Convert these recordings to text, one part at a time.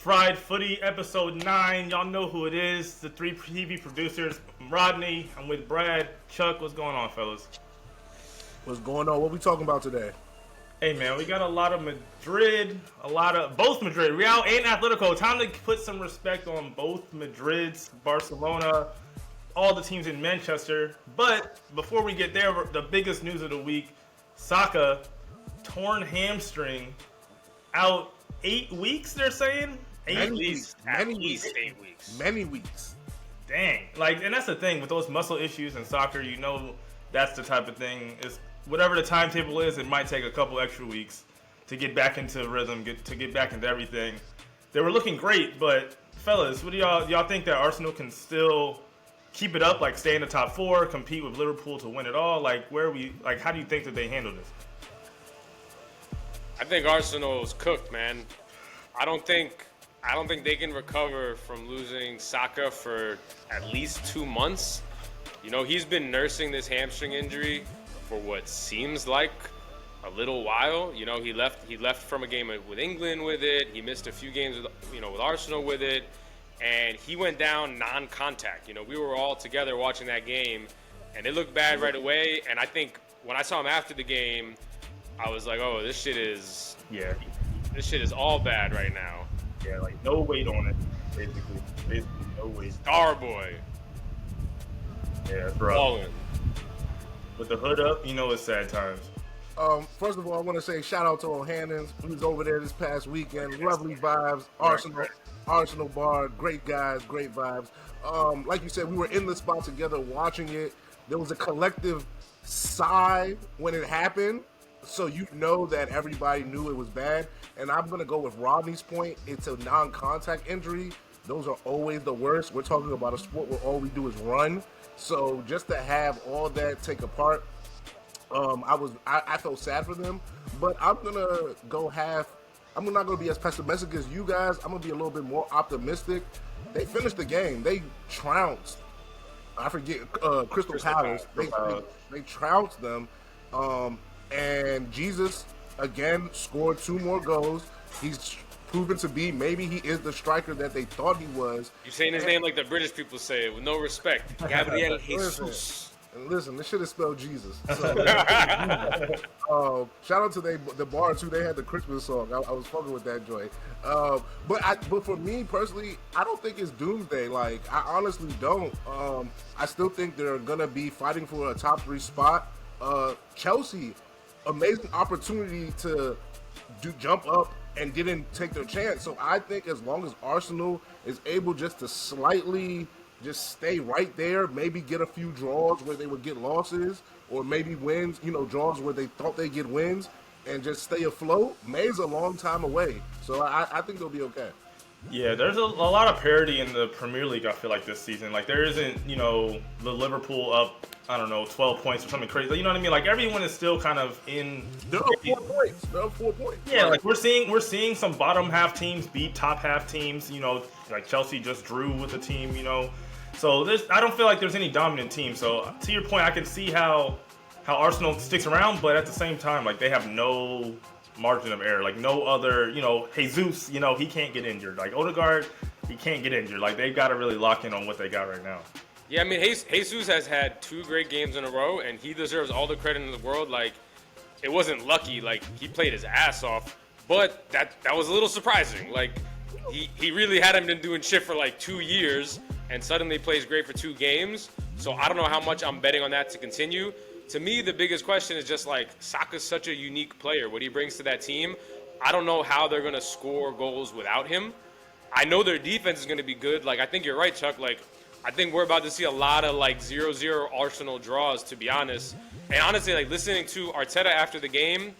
Fried Footie, episode 9. Y'all know who it is. The three TV producers. I'm Rodney. I'm with Brad. Chuck, what's going on, fellas? What's going on? What we talking about today? Hey, man, we got a lot of Madrid. Both Madrid, Real and Atletico. Time to put some respect on both Madrid's, Barcelona, all the teams in Manchester. But before we get there, the biggest news of the week, Saka, torn hamstring, out 8 weeks, they're saying? At least 8 weeks. Many weeks. Dang. And that's the thing with those muscle issues in soccer, that's the type of thing. Is whatever the timetable is, it might take a couple extra weeks to get back into rhythm, to get back into everything. They were looking great, but fellas, what do y'all think that Arsenal can still keep it up, stay in the top 4, compete with Liverpool to win it all? How do you think that they handle this? I think Arsenal's cooked, man. I don't think they can recover from losing Saka for at least 2 months. He's been nursing this hamstring injury for what seems like a little while. He left from a game with England with it. He missed a few games with Arsenal with it, and he went down non-contact. We were all together watching that game, and it looked bad right away. And I think when I saw him after the game, I was like, oh, this shit is all bad right now. Yeah, no weight on it, basically no weight. Star boy. Yeah, that's rough. Falling. With the hood up, it's sad times. First of all, I want to say shout out to O'Hannon's, who was over there this past weekend. Lovely vibes. Arsenal bar, great guys, great vibes. Like you said, we were in the spot together watching it. There was a collective sigh when it happened. So that everybody knew it was bad. And I'm going to go with Rodney's point. It's a non-contact injury. Those are always the worst. We're talking about a sport where all we do is run. So just to have all that take apart, I felt sad for them. But I'm going to I'm not going to be as pessimistic as you guys. I'm going to be a little bit more optimistic. They finished the game. They trounced. I forget, Crystal Palace. They trounced them. And Jesus, again, scored 2 more goals. He's proven to be, maybe he is the striker that they thought he was. You're saying his name like the British people say it, with no respect. Gabriel Jesus. Listen, this shit is spelled Jesus. So, shout out to the bar, too. They had the Christmas song. I was fucking with that joint. But for me, personally, I don't think it's doomsday. I honestly don't. I still think they're going to be fighting for a top 3 spot. Chelsea, amazing opportunity to jump up and didn't take their chance. So I think as long as Arsenal is able just to slightly just stay right there, maybe get a few draws where they would get losses, or maybe wins, draws where they thought they'd get wins, and just stay afloat, May's a long time away. So I think they'll be okay. Yeah, there's a lot of parity in the Premier League, I feel like, this season. There isn't, the Liverpool up, 12 points or something crazy. You know what I mean? Everyone is still kind of in. They're up 4 points. Yeah, we're seeing some bottom half teams beat top half teams. Chelsea just drew with a team. So I don't feel like there's any dominant team. So to your point, I can see how Arsenal sticks around, but at the same time, they have no margin of error. No other, Jesus, he can't get injured. Odegaard, he can't get injured. They've got to really lock in on what they got right now. Yeah, I mean, Jesus has had 2 great games in a row, and he deserves all the credit in the world. It wasn't lucky. He played his ass off, but that was a little surprising. He really hadn't been doing shit for 2 years, and suddenly plays great for 2 games. So I don't know how much I'm betting on that to continue. To me, the biggest question is just Saka's such a unique player. What he brings to that team, I don't know how they're going to score goals without him. I know their defense is going to be good. I think you're right, Chuck. I think we're about to see a lot of 0-0 Arsenal draws, to be honest. And honestly, listening to Arteta after the game,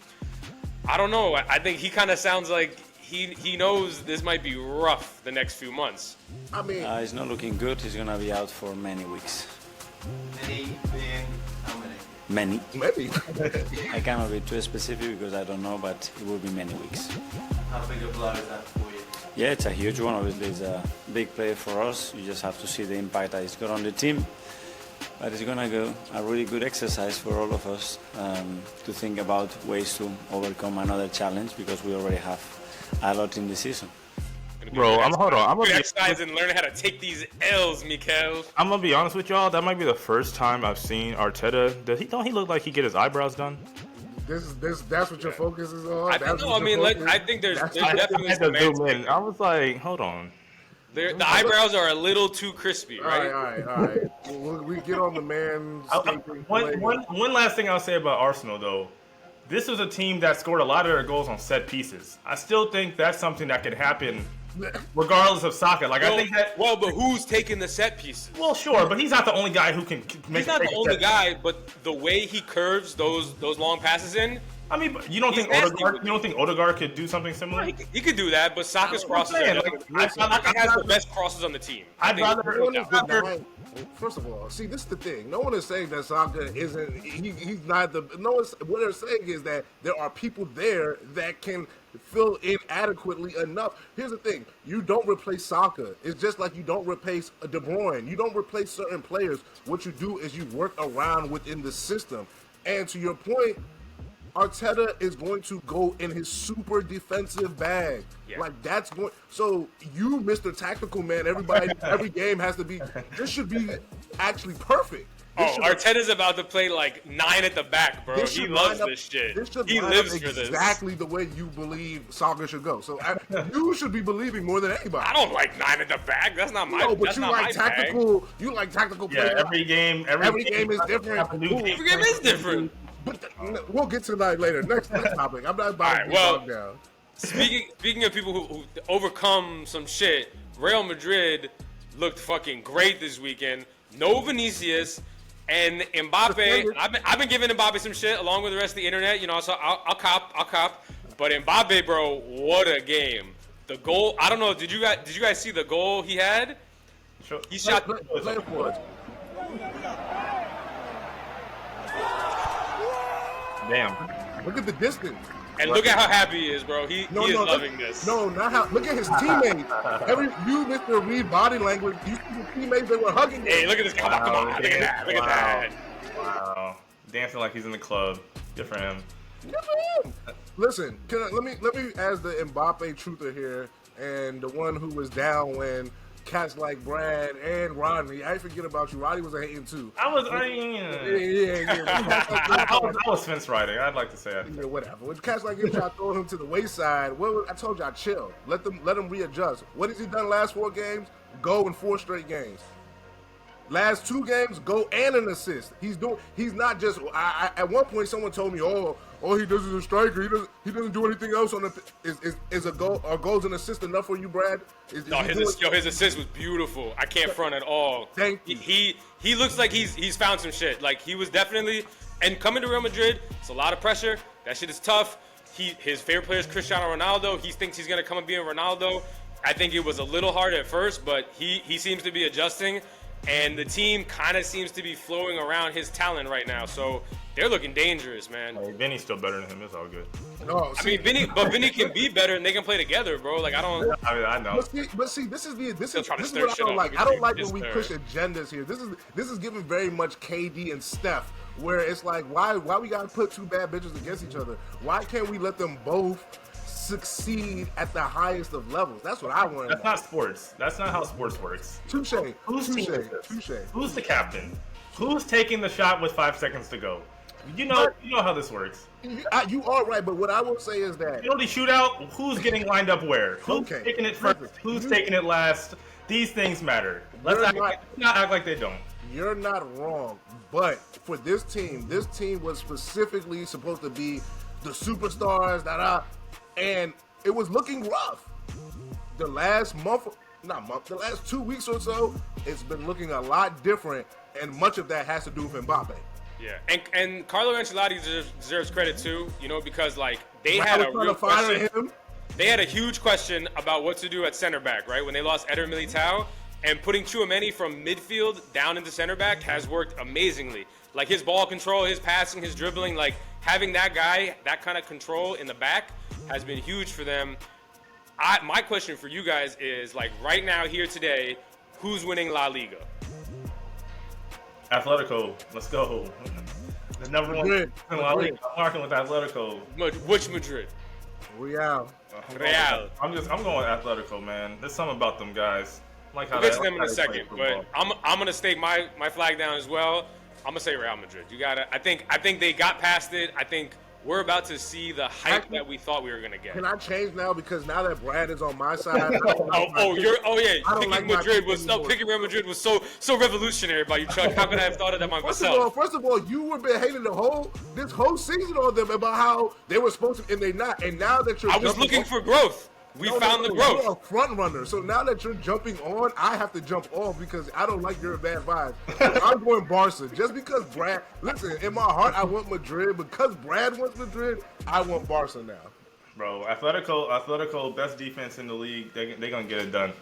I don't know. I think he kind of sounds like he knows this might be rough the next few months. I mean, it's not looking good. He's going to be out for many weeks. Many being how many? Many. I cannot be too specific because I don't know, but it will be many weeks. How big a blow is that for you? Yeah, it's a huge one. Obviously, it's a big player for us. You just have to see the impact that it's got on the team. But it's going to go a really good exercise for all of us to think about ways to overcome another challenge because we already have a lot in the season. Bro, hold on. I'm gonna exercise and learn how to take these L's, Mikael. I'm gonna be honest with y'all. That might be the first time I've seen Arteta. Don't he look like he get his eyebrows done? That's what your focus is on. I think there's definitely some man. I was like, hold on. The eyebrows are a little too crispy, right? All right. We get on the man. One last thing I'll say about Arsenal, though. This was a team that scored a lot of their goals on set pieces. I still think that's something that could happen regardless of Saka. I think that. Well, but who's taking the set pieces? Well, sure, but he's not the only guy who can make. He's not the only guy, but the way he curves those long passes in. I mean, but you don't think Odegaard could do something similar? He could do that, but Saka's crosses Saka has the best crosses on the team. I'd rather. First of all, see, this is the thing. No one is saying that Saka isn't. He's not the. No one's. What they're saying is that there are people there that can fill in adequately enough. Here's the thing: you don't replace Saka. It's just like you don't replace De Bruyne. You don't replace certain players. What you do is you work around within the system. And to your point, Arteta is going to go in his super defensive bag. Yeah. Like, that's going. So you, Mr. Tactical Man, everybody, every game has to be. This should be actually perfect. Arteta's about to play like 9 at the back, bro. He loves this shit. He lives for this. Exactly the way you believe Saka should go. So you should be believing more than anybody. I don't like 9 at the back. That's not my. No, but you like tactical. Bag. You like tactical play. Yeah, every game is different. Every game is different. But we'll get to that later. Next topic. I'm not about to get down. Speaking of people who overcome some shit, Real Madrid looked fucking great this weekend. No Vinicius and Mbappe. I've been giving Mbappe some shit along with the rest of the internet. You know, so I'll cop. But Mbappe, bro, what a game! The goal. I don't know. Did you guys see the goal he had? Sure. He shot. Play for it. Damn. Look at the distance. And look at how happy he is, bro. He is loving this. No, not how. Look at his teammates. You, Mr. Reed, body language. You see the teammates, they were hugging him. Hey, look at this. Come on. Look at that. Wow. Dancing like he's in the club. Good for him. Good for him. Listen, let me as the Mbappe truther here and the one who was down when cats like Brad and Rodney. I forget about you. Rodney was a hating too. I was fence riding. I'd like to say that. Yeah, whatever. With cats like him, y'all throwing him to the wayside. I told y'all, chill. Let him readjust. What has he done last 4 games? Go in 4 straight games. Last 2 games, go and an assist. He's not just. At one point, someone told me, all he does is a striker. He doesn't do anything else on the. Is a goal or goals and assist enough for you, Brad? His assist was beautiful. I can't front at all. Thank you. He looks like he's found some shit. Like he was definitely. And coming to Real Madrid, it's a lot of pressure. That shit is tough. His favorite player is Cristiano Ronaldo. He thinks he's gonna come and be in Ronaldo. I think it was a little hard at first, but he seems to be adjusting. And the team kind of seems to be flowing around his talent right now. So they're looking dangerous, man. Hey, Vinny's still better than him. It's all good. No, I mean, Vinny can be better, and they can play together, bro. Like I know. But see, this is what I don't like. I don't like when we push agendas here. This is giving very much KD and Steph, where it's like, why we gotta put 2 bad bitches against each other? Why can't we let them both succeed at the highest of levels? That's what I want. That's not sports. That's not how sports works. Touche. Who's the captain? Who's taking the shot with 5 seconds to go? You know how this works. You are right, but what I will say is that penalty shootout. Who's getting lined up where? Who's taking it first? Who's taking it last? These things matter. Let's not act like they don't. You're not wrong, but for this team was specifically supposed to be the superstars and it was looking rough. The last the last 2 weeks or so, it's been looking a lot different, and much of that has to do with Mbappe. Yeah, and Carlo Ancelotti deserves credit too, because like they had a real question. They had a huge question about what to do at center back, right? When they lost Eder Militao, and putting Tchouaméni from midfield down into center back has worked amazingly. Like his ball control, his passing, his dribbling, like having that guy, that kind of control in the back has been huge for them. My question for you guys is, like, right now, here today, who's winning La Liga? Atletico. Let's go. The number one in La Liga. I'm marking with Atletico. Which Madrid? Real. I'm going Atletico, man. There's something about them guys. Like how We'll get to them in how a they second, play but football. I'm gonna stake my flag down as well. I'm gonna say Real Madrid. You gotta. I think they got past it. I think we're about to see the hype that we thought we were gonna get. Can I change now because now that Brad is on my side? Picking Madrid was picking Real Madrid was so revolutionary by you, Chuck. How could I have thought of that myself? First of all, you were been hating this whole season on them about how they were supposed to, and they're not. And now that you're, I was looking for growth. We found the growth. You're a front runner. So now that you're jumping on, I have to jump off because I don't like your bad vibes. I'm going Barca. Just because Brad, listen, in my heart, I want Madrid. Because Brad wants Madrid, I want Barca now. Bro, Atletico, best defense in the league. They're going to get it done.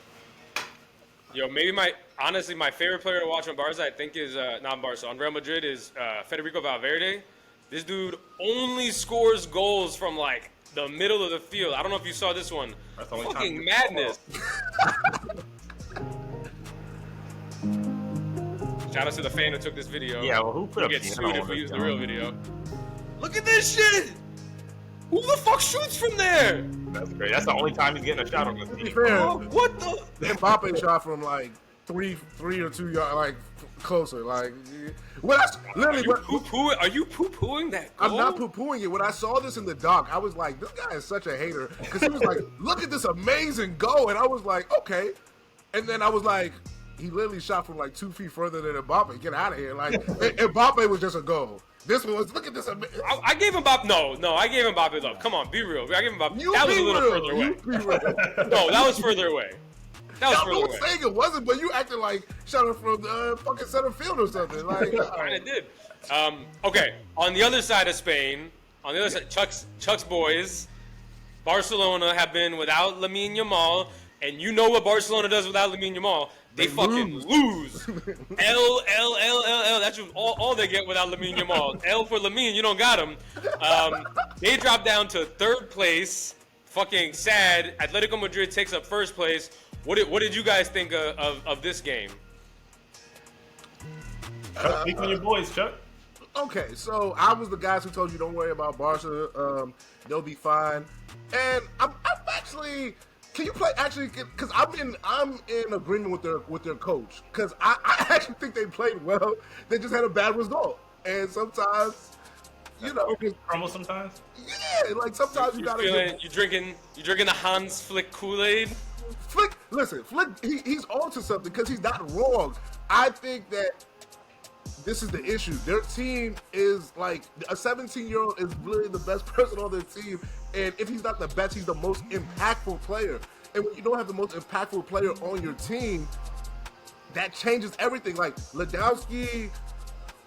Yo, maybe honestly, my favorite player to watch on Barca, I think, is not Barca. On Real Madrid is Federico Valverde. This dude only scores goals from, like, the middle of the field. I don't know if you saw this one. That's the only Fucking time madness. Shout out to the fan who took this video. Yeah, well, who put We'll up get the sued if animal we use the video? real video. Look at this shit! Who the fuck shoots from there? That's great. That's the only time he's getting a shot on the To be team. fair, Oh, what the? Mbappe shot from like three or 2 yards, like closer. Like, well, that's literally. Are you poo-pooing that goal? I'm not poo-pooing it. When I saw this in the doc, I was like, this guy is such a hater. Because he was like, look at this amazing goal. And I was like, okay. And then I was like, he literally shot from like 2 feet further than Mbappe. Get out of here. Like, Mbappe was just a goal. This one was, look at this. I gave Mbappe, no, I gave Mbappe love. Come on, be real. I gave Mbappe, that was a little further away. No, that was further away. That was further away. I'm saying it wasn't, but you acting like shot it from fucking center field or something. Like, I did. Okay, on the other side of Spain, on the other side, Chuck's boys, Barcelona have been without Lamine Yamal, and you know what Barcelona does without Lamine Yamal? They fucking lose. L. That's all they get without Lamine Yamal. L for Lamine, you don't got him. They drop down to 3rd place. Fucking sad. Atletico Madrid takes up 1st place. What did you guys think of this game? Chuck, speak on your boys, Chuck. okay, so I was the guys who told you don't worry about Barca. They'll be fine. And I'm actually. Can you play actually? Because I'm in agreement with their coach. Because I actually think they played well. They just had a bad result. And sometimes, you know, Crumble sometimes. yeah, like sometimes you gotta. You drinking the Hans Flick Kool-Aid? Flick, listen, Flick, he's onto something because he's not wrong. I think that this is the issue. Their team is like a 17-year-old is really the best person on their team, and if he's not the best, he's the most impactful player. And when you don't have the most impactful player on your team, that changes everything. Like Ladowski,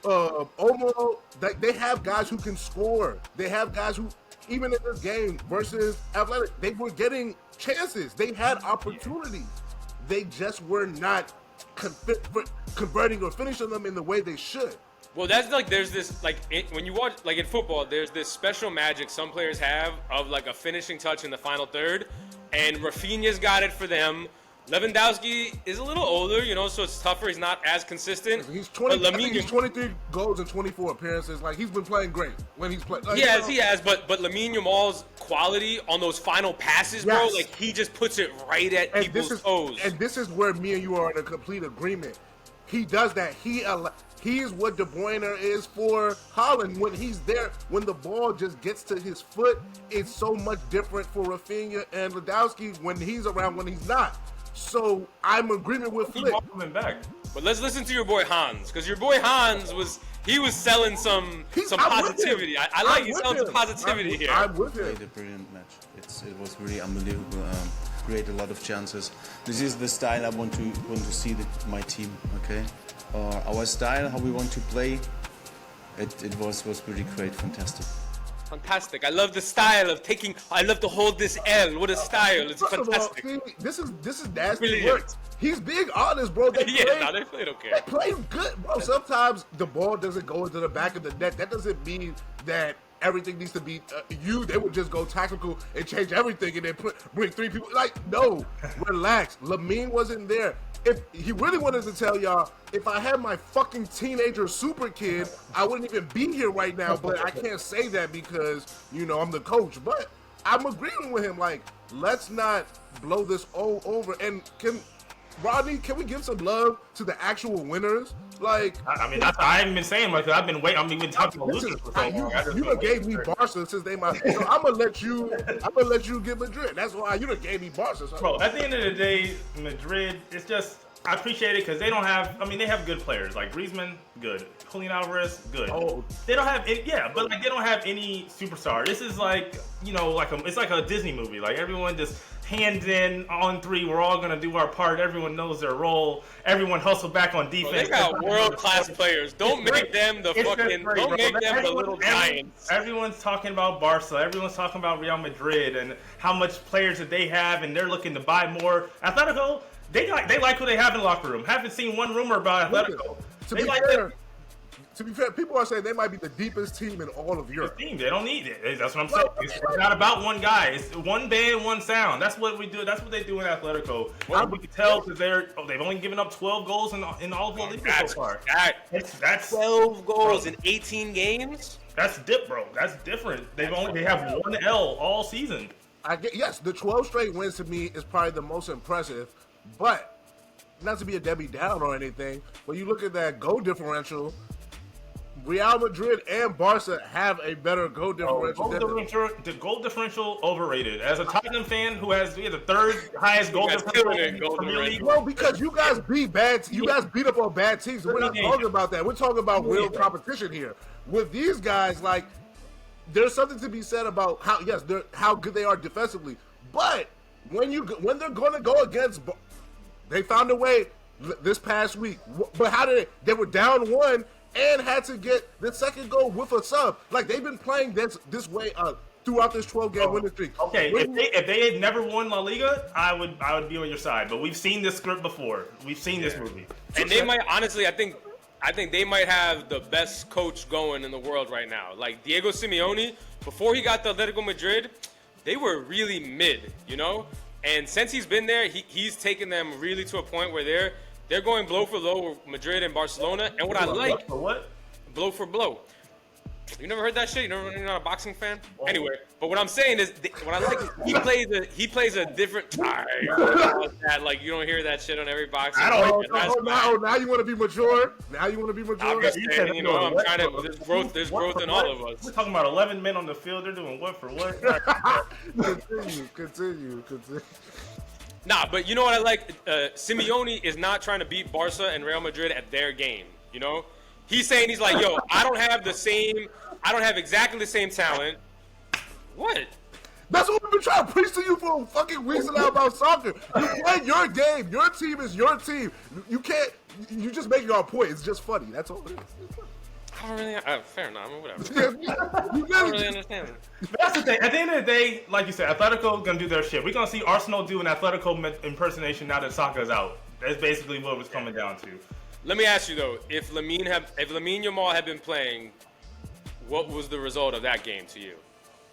Omo, they have guys who can score. They have guys who, even in this game versus Athletic, they were getting chances. They had opportunities. They just were not converting or finishing them in the way they should. Well, that's like there's this like when you watch like in football, there's this special magic some players have of like a finishing touch in the final third, and Rafinha's got it for them. Lewandowski is a little older, you know, so it's tougher. He's not as consistent. He's 23 goals and 24 appearances. Like, he's been playing great when he's playing. Like, he has. But Lamine Yamal's quality on those final passes, bro, Yes. like he just puts it right at people's toes. And this is where me and you are in a complete agreement. He does that. He is what De Bruyne is for Haaland. When he's there, when the ball just gets to his foot, it's so much different for Rafinha and Ladowski when he's around, when he's not. So I'm in agreement with Flick. Coming back. But let's listen to your boy Hans, because your boy Hans was selling some positivity. I like he's selling some positivity here. I'm with him. Played a brilliant match. It was really unbelievable. Created a lot of chances. This is the style I want to see my team. Okay, our style, how we want to play. It was really great, fantastic. Fantastic. I love the style of taking. I love to hold this L. What a style. It's First fantastic. of all, see, this is nasty Brilliant. work. He's being honest, bro. They They played okay. They played good, bro. Sometimes the ball doesn't go into the back of the net. That doesn't mean that everything needs to be They would just go tactical and change everything and then bring 3 people. Like, no, relax. Lamine wasn't there. If he really wanted to tell y'all, if I had my fucking teenager super kid, I wouldn't even be here right now. But I can't say that because, you know, I'm the coach. But I'm agreeing with him. Like, let's not blow this all over. And Rodney, can we give some love to the actual winners? Like, I mean, I haven't been saying much. I've been waiting. I'm even talking about losing for so long. You done gave me Barca since they might. So I'm gonna let you get Madrid. That's why you done gave me Barca. So. Bro, at the end of the day, Madrid, it's just, I appreciate it because they don't have, I mean, they have good players. Like Griezmann, good. Julian Alvarez, good. Oh. They don't have, but like they don't have any superstar. This is like, it's like a Disney movie. Like everyone just hands in on three. We're all going to do our part. Everyone knows their role. Everyone hustle back on defense. Bro, they got world-class players. Don't make them the little giants. Everyone's talking about Barca. Everyone's talking about Real Madrid and how much players that they have, and they're looking to buy more. Atletico, they like who they have in the locker room. Haven't seen one rumor about Atletico. To be fair, people are saying they might be the deepest team in all of Europe. They don't need it. That's what I'm saying. It's not about one guy. It's one band, one sound. That's what we do. That's what they do in Atletico. We can tell because they've only given up 12 goals in all of the league so far. That's 12 goals in 18 games. That's bro. That's different. They have one L all season. Yes, the 12 straight wins to me is probably the most impressive, but not to be a Debbie Downer or anything. When you look at that goal differential, Real Madrid and Barca have a better goal differential. The goal differential overrated. As a Tottenham fan who has the third highest goal differential in the Premier League. Well, because you guys beat up on bad teams. We're not talking about that. We're talking about real competition here. With these guys, like, there's something to be said about how good they are defensively. But when they're going to go against, they found a way this past week. But how did they were down one and had to get the second goal with a sub. Like, they've been playing this way throughout this 12-game winning streak. Okay, if they had never won La Liga, I would be on your side. But we've seen this script before. We've seen this movie. And they might, honestly, I think they might have the best coach going in the world right now. Like, Diego Simeone, before he got to Atletico Madrid, they were really mid, And since he's been there, he's taken them really to a point where they're going blow for blow with Madrid and Barcelona. And what I like... Blow for blow. You never heard that shit? You're not a boxing fan? Oh. Anyway, but what I'm saying is, what I like is he plays a different... Like, you don't hear that shit on every boxing fight. Now you want to be mature? I'm just saying, I'm trying to... There's growth in all of us. We're talking about 11 men on the field. They're doing what for what? Continue. Nah, but you know what I like? Simeone is not trying to beat Barca and Real Madrid at their game, He's saying, he's like, yo, I don't have exactly the same talent. What? That's what we've been trying to preach to you for fucking weeks now about soccer. You play your game. Your team is your team. You just making our point. It's just funny. That's all it is. I don't really, fair enough, whatever. I don't really understand it. That's the thing. At the end of the day, like you said, Atletico gonna do their shit. We're gonna see Arsenal do an Atletico impersonation now that Saka's out. That's basically what it was coming down to. Let me ask you though, if Lamine Yamal had been playing, what was the result of that game to you?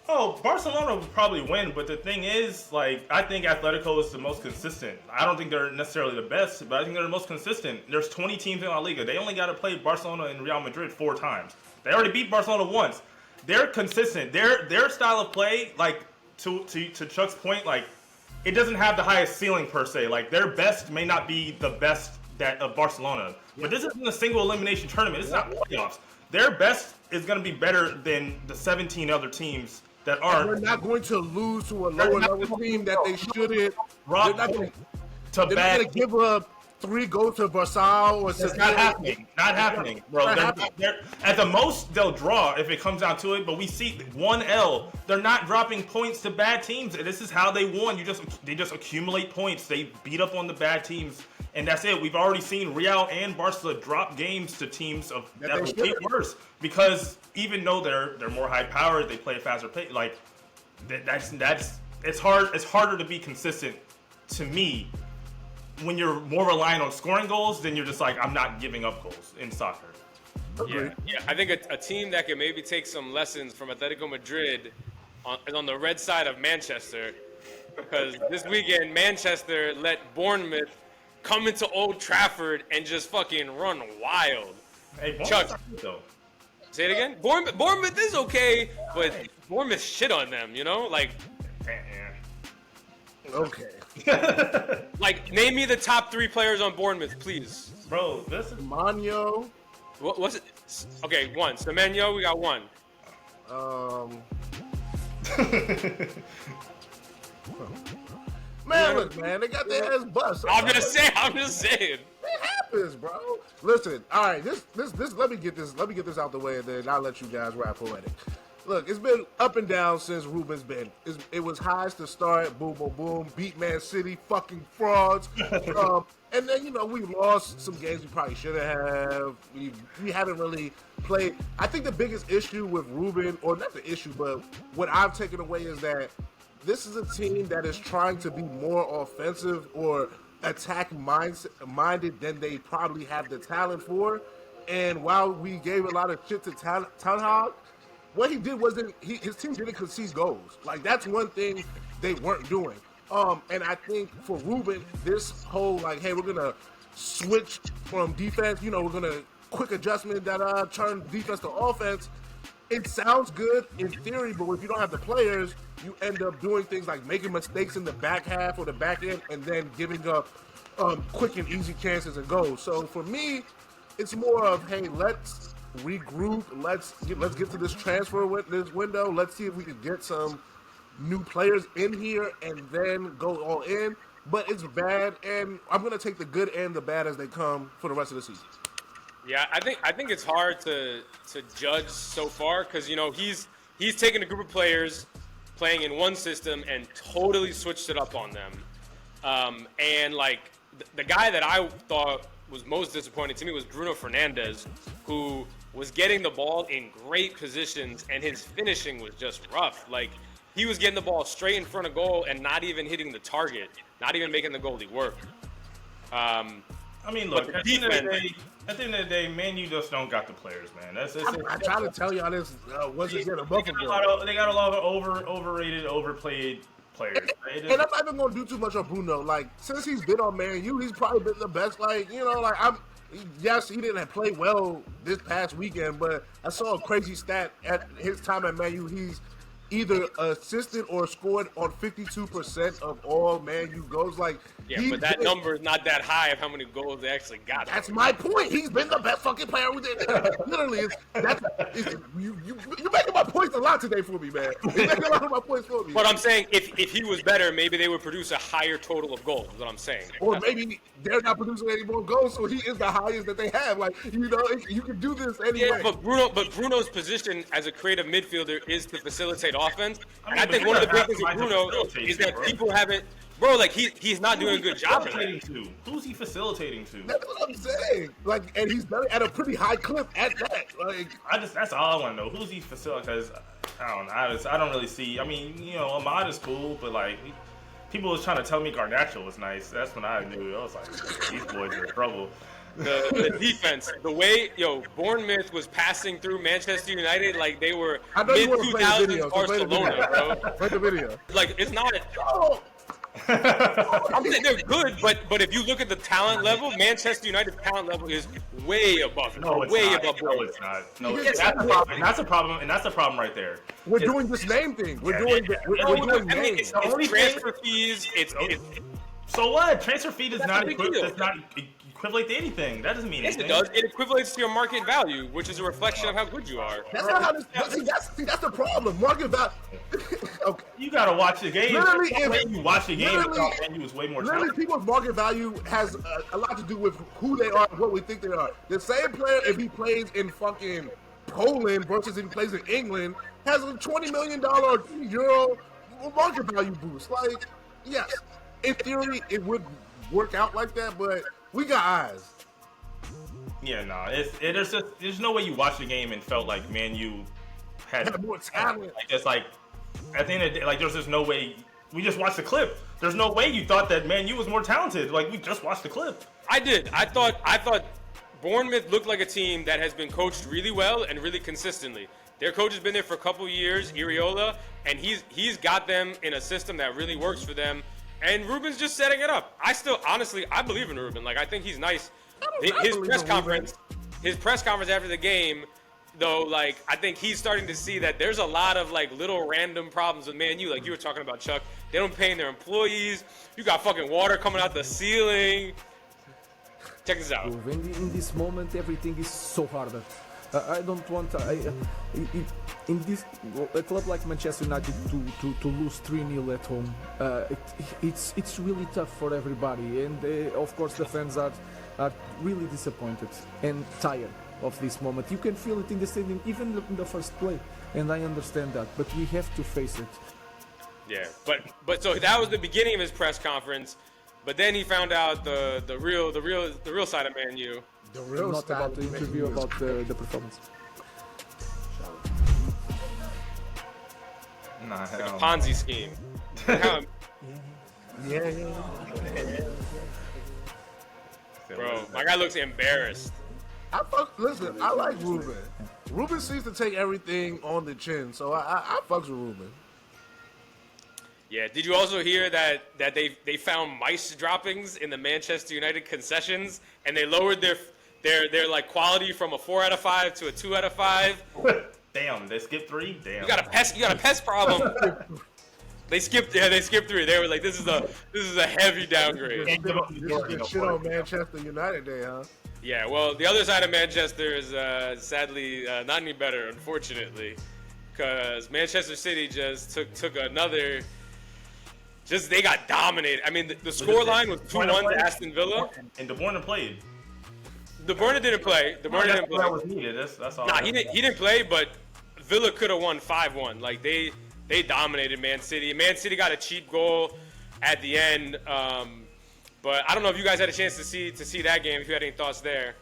Oh, Barcelona would probably win, but the thing is, like, I think Atletico is the most consistent. I don't think they're necessarily the best, but I think they're the most consistent. There's 20 teams in La Liga. They only got to play Barcelona and Real Madrid 4 times. They already beat Barcelona once. They're consistent. Their style of play, like, to Chuck's point, like, it doesn't have the highest ceiling per se. Like, their best may not be the best of Barcelona. But this isn't a single elimination tournament. It's not playoffs. Their best is going to be better than the 17 other teams that aren't. They're not going to lose to a lower level team that they shouldn't. They're not going to give up 3 goals to Barca or it's not happening. Not happening, bro. They're, at the most, they'll draw if it comes down to it. But we see 1 L. They're not dropping points to bad teams. This is how they won. They just accumulate points. They beat up on the bad teams. And that's it. We've already seen Real and Barca drop games to teams that will get worse because even though they're more high powered, they play a faster play. Like it's hard. It's harder to be consistent to me when you're more reliant on scoring goals than you're just like, I'm not giving up goals in soccer. Yeah. I think a team that can maybe take some lessons from Atletico Madrid is on the red side of Manchester, because this weekend Manchester let Bournemouth come into Old Trafford and just fucking run wild. Hey, Chuck, say it again. Bournemouth is okay, but Bournemouth shit on them, Like Okay. Like, name me the top 3 players on Bournemouth, please. Bro, this is Manyo. What's it? Okay, 1. Semenyo, we got 1. Man, look, man, they got their ass bust. I'm just saying. It happens, bro. Listen, all right, this. Let me get this out the way, and then I'll let you guys rap poetic. Look, it's been up and down since Ruben's been. It was highs to start, boom, boom, boom, beat Man City, fucking frauds. And then, we lost some games we probably should have. We haven't really played. I think the biggest issue with Ruben, or not the issue, but what I've taken away is that this is a team that is trying to be more offensive or attack-minded than they probably have the talent for. And while we gave a lot of shit to Ten Hag, what he did wasn't his team didn't concede goals. Like, that's one thing they weren't doing. And I think for Ruben, this whole hey, we're gonna switch from defense. We're gonna quick adjustment that turn defense to offense. It sounds good in theory, but if you don't have the players, you end up doing things like making mistakes in the back half or the back end, and then giving up quick and easy chances and goals. So for me, it's more of, hey, let's regroup. Let's get to this transfer window. Let's see if we can get some new players in here and then go all in. But it's bad, and I'm gonna take the good and the bad as they come for the rest of the season. Yeah, I think it's hard to judge so far because he's taken a group of players playing in one system and totally switched it up on them. And the guy that I thought was most disappointing to me was Bruno Fernandes, who was getting the ball in great positions and his finishing was just rough. Like, he was getting the ball straight in front of goal and not even hitting the target, not even making the goalie work. I mean, look, at the end of the day, Man U just don't got the players, man. I try to tell y'all this once again a month ago. They got a lot of overrated, overplayed players. And I'm not even gonna do too much on Bruno. Like, since he's been on Man U, he's probably been the best. Yes, he didn't play well this past weekend, but I saw a crazy stat at his time at Man U. He's either assisted or scored on 52% of all Man U goals. But that number is not that high of how many goals they actually got. That's my point. He's been the best fucking player we did. Literally, you're making my points a lot today for me, man. You're making a lot of my points for me. But I'm saying if he was better, maybe they would produce a higher total of goals. Is what I'm saying. Or maybe they're not producing any more goals, so he is the highest that they have. You can do this anyway. Yeah, but Bruno's position as a creative midfielder is to facilitate offense. And I think one of the big things with Bruno is that people haven't. Bro, he's not doing a good job. Who's he facilitating to? That's what I'm saying. And he's done it at a pretty high clip at that. That's all I want to know. Who's he facilitating? Because I don't really see. I mean, Ahmad is cool, but people was trying to tell me Garnacho was nice. That's when I knew. I was like, these boys are in trouble. The defense, the way Bournemouth was passing through Manchester United like they were mid-2000s Barcelona, bro. Play the video. It's not. I'm saying they're good, but if you look at the talent level, Manchester United's talent level is way above. Above. No, it's not. No, that's a problem, and that's a problem, and that's a problem right there. We're doing this name thing. We're doing names. It's transfer fees. So what? Transfer fee does not equivalent to anything. That doesn't mean anything. Yes, it does. It equivalents to your market value, which is a reflection of how good you are. That's not how this. That's the problem. Market value. Okay. You gotta watch the game. Literally, you watch the game, and you was way more. Literally, people's market value has a lot to do with who they are, and what we think they are. The same player, if he plays in fucking Poland versus if he plays in England, has a $20 million or €20 market value boost. Yes, in theory, it would work out like that, but we got eyes. Yeah, no, there's no way you watched the game and felt like Man U had more talent. At the end of the day, there's just no way. We just watched the clip. There's no way you thought that Man U was more talented. We just watched the clip. I did. I thought Bournemouth looked like a team that has been coached really well and really consistently. Their coach has been there for a couple years, Iriola, and he's got them in a system that really works for them. And Ruben's just setting it up. I believe in Ruben. I think he's nice. His press conference after the game, though, like, I think he's starting to see that there's a lot of, like, little random problems with Man U. Like you were talking about, Chuck. They don't pay their employees. You got fucking water coming out the ceiling. Check this out. In this moment, everything is so hard. I don't want in this a club like Manchester United to lose 3-0 at home. It's really tough for everybody, and of course the fans are really disappointed and tired of this moment. You can feel it in the stadium, even in the first play, and I understand that. But we have to face it. Yeah, but so that was the beginning of his press conference. But then he found out the real side of Man U. The real Not about the interview, about the performance. Nah, Like a Ponzi scheme. Yeah. Bro, my guy looks embarrassed. Listen, I like Ruben. Ruben seems to take everything on the chin, so I fucks with Ruben. Yeah, did you also hear that they found mice droppings in the Manchester United concessions, and they lowered their like quality from a 4 out of 5 to a 2 out of 5? Damn, they skipped 3. Damn. You got a pest problem. They skipped 3. They were like, this is a heavy downgrade. Shit on Manchester United Day, huh? Yeah, well, the other side of Manchester is sadly not any better, unfortunately, because Manchester City just took another. Just they got dominated. I mean, the scoreline was 2-1 to Aston Villa. And De Bruyne played. De Bruyne didn't play. That was needed. That's all. Nah, he didn't play, but Villa could have won 5-1. Like they dominated Man City. Man City got a cheap goal at the end. But I don't know if you guys had a chance to see that game. If you had any thoughts there.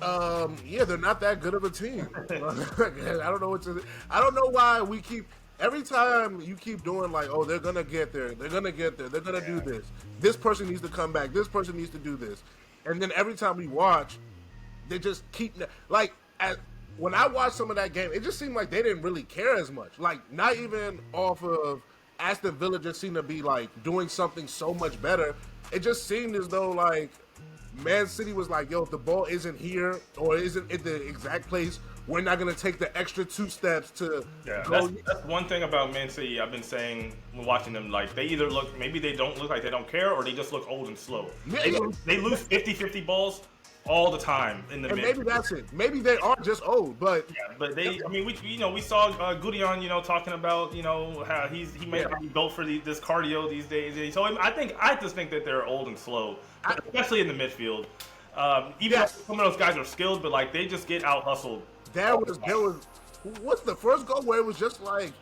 Yeah, they're not that good of a team. I don't know why we keep. Every time you keep doing like, oh, they're gonna get there, they're gonna do this. This person needs to come back. This person needs to do this, and then every time we watch, they just keep like. When I watched some of that game, it just seemed like they didn't really care as much. Like not even off of Aston Villa just seemed to be like doing something so much better. It just seemed as though like Man City was like, yo, if the ball isn't here or isn't in the exact place, we're not going to take the extra 2 steps to go. That's one thing about Man City I've been saying when watching them. Like, they either look, maybe they don't look like they don't care, or they just look old and slow. They lose 50-50 balls all the time in the mid. Maybe that's it. Maybe they are just old, but... Yeah, but they, I mean, we saw Gudjon, talking about, how he may not be built for this cardio these days. So I just think that they're old and slow, especially in the midfield. Even though some of those guys are skilled, but, like, they just get out-hustled. There was what's the first goal where it was just like,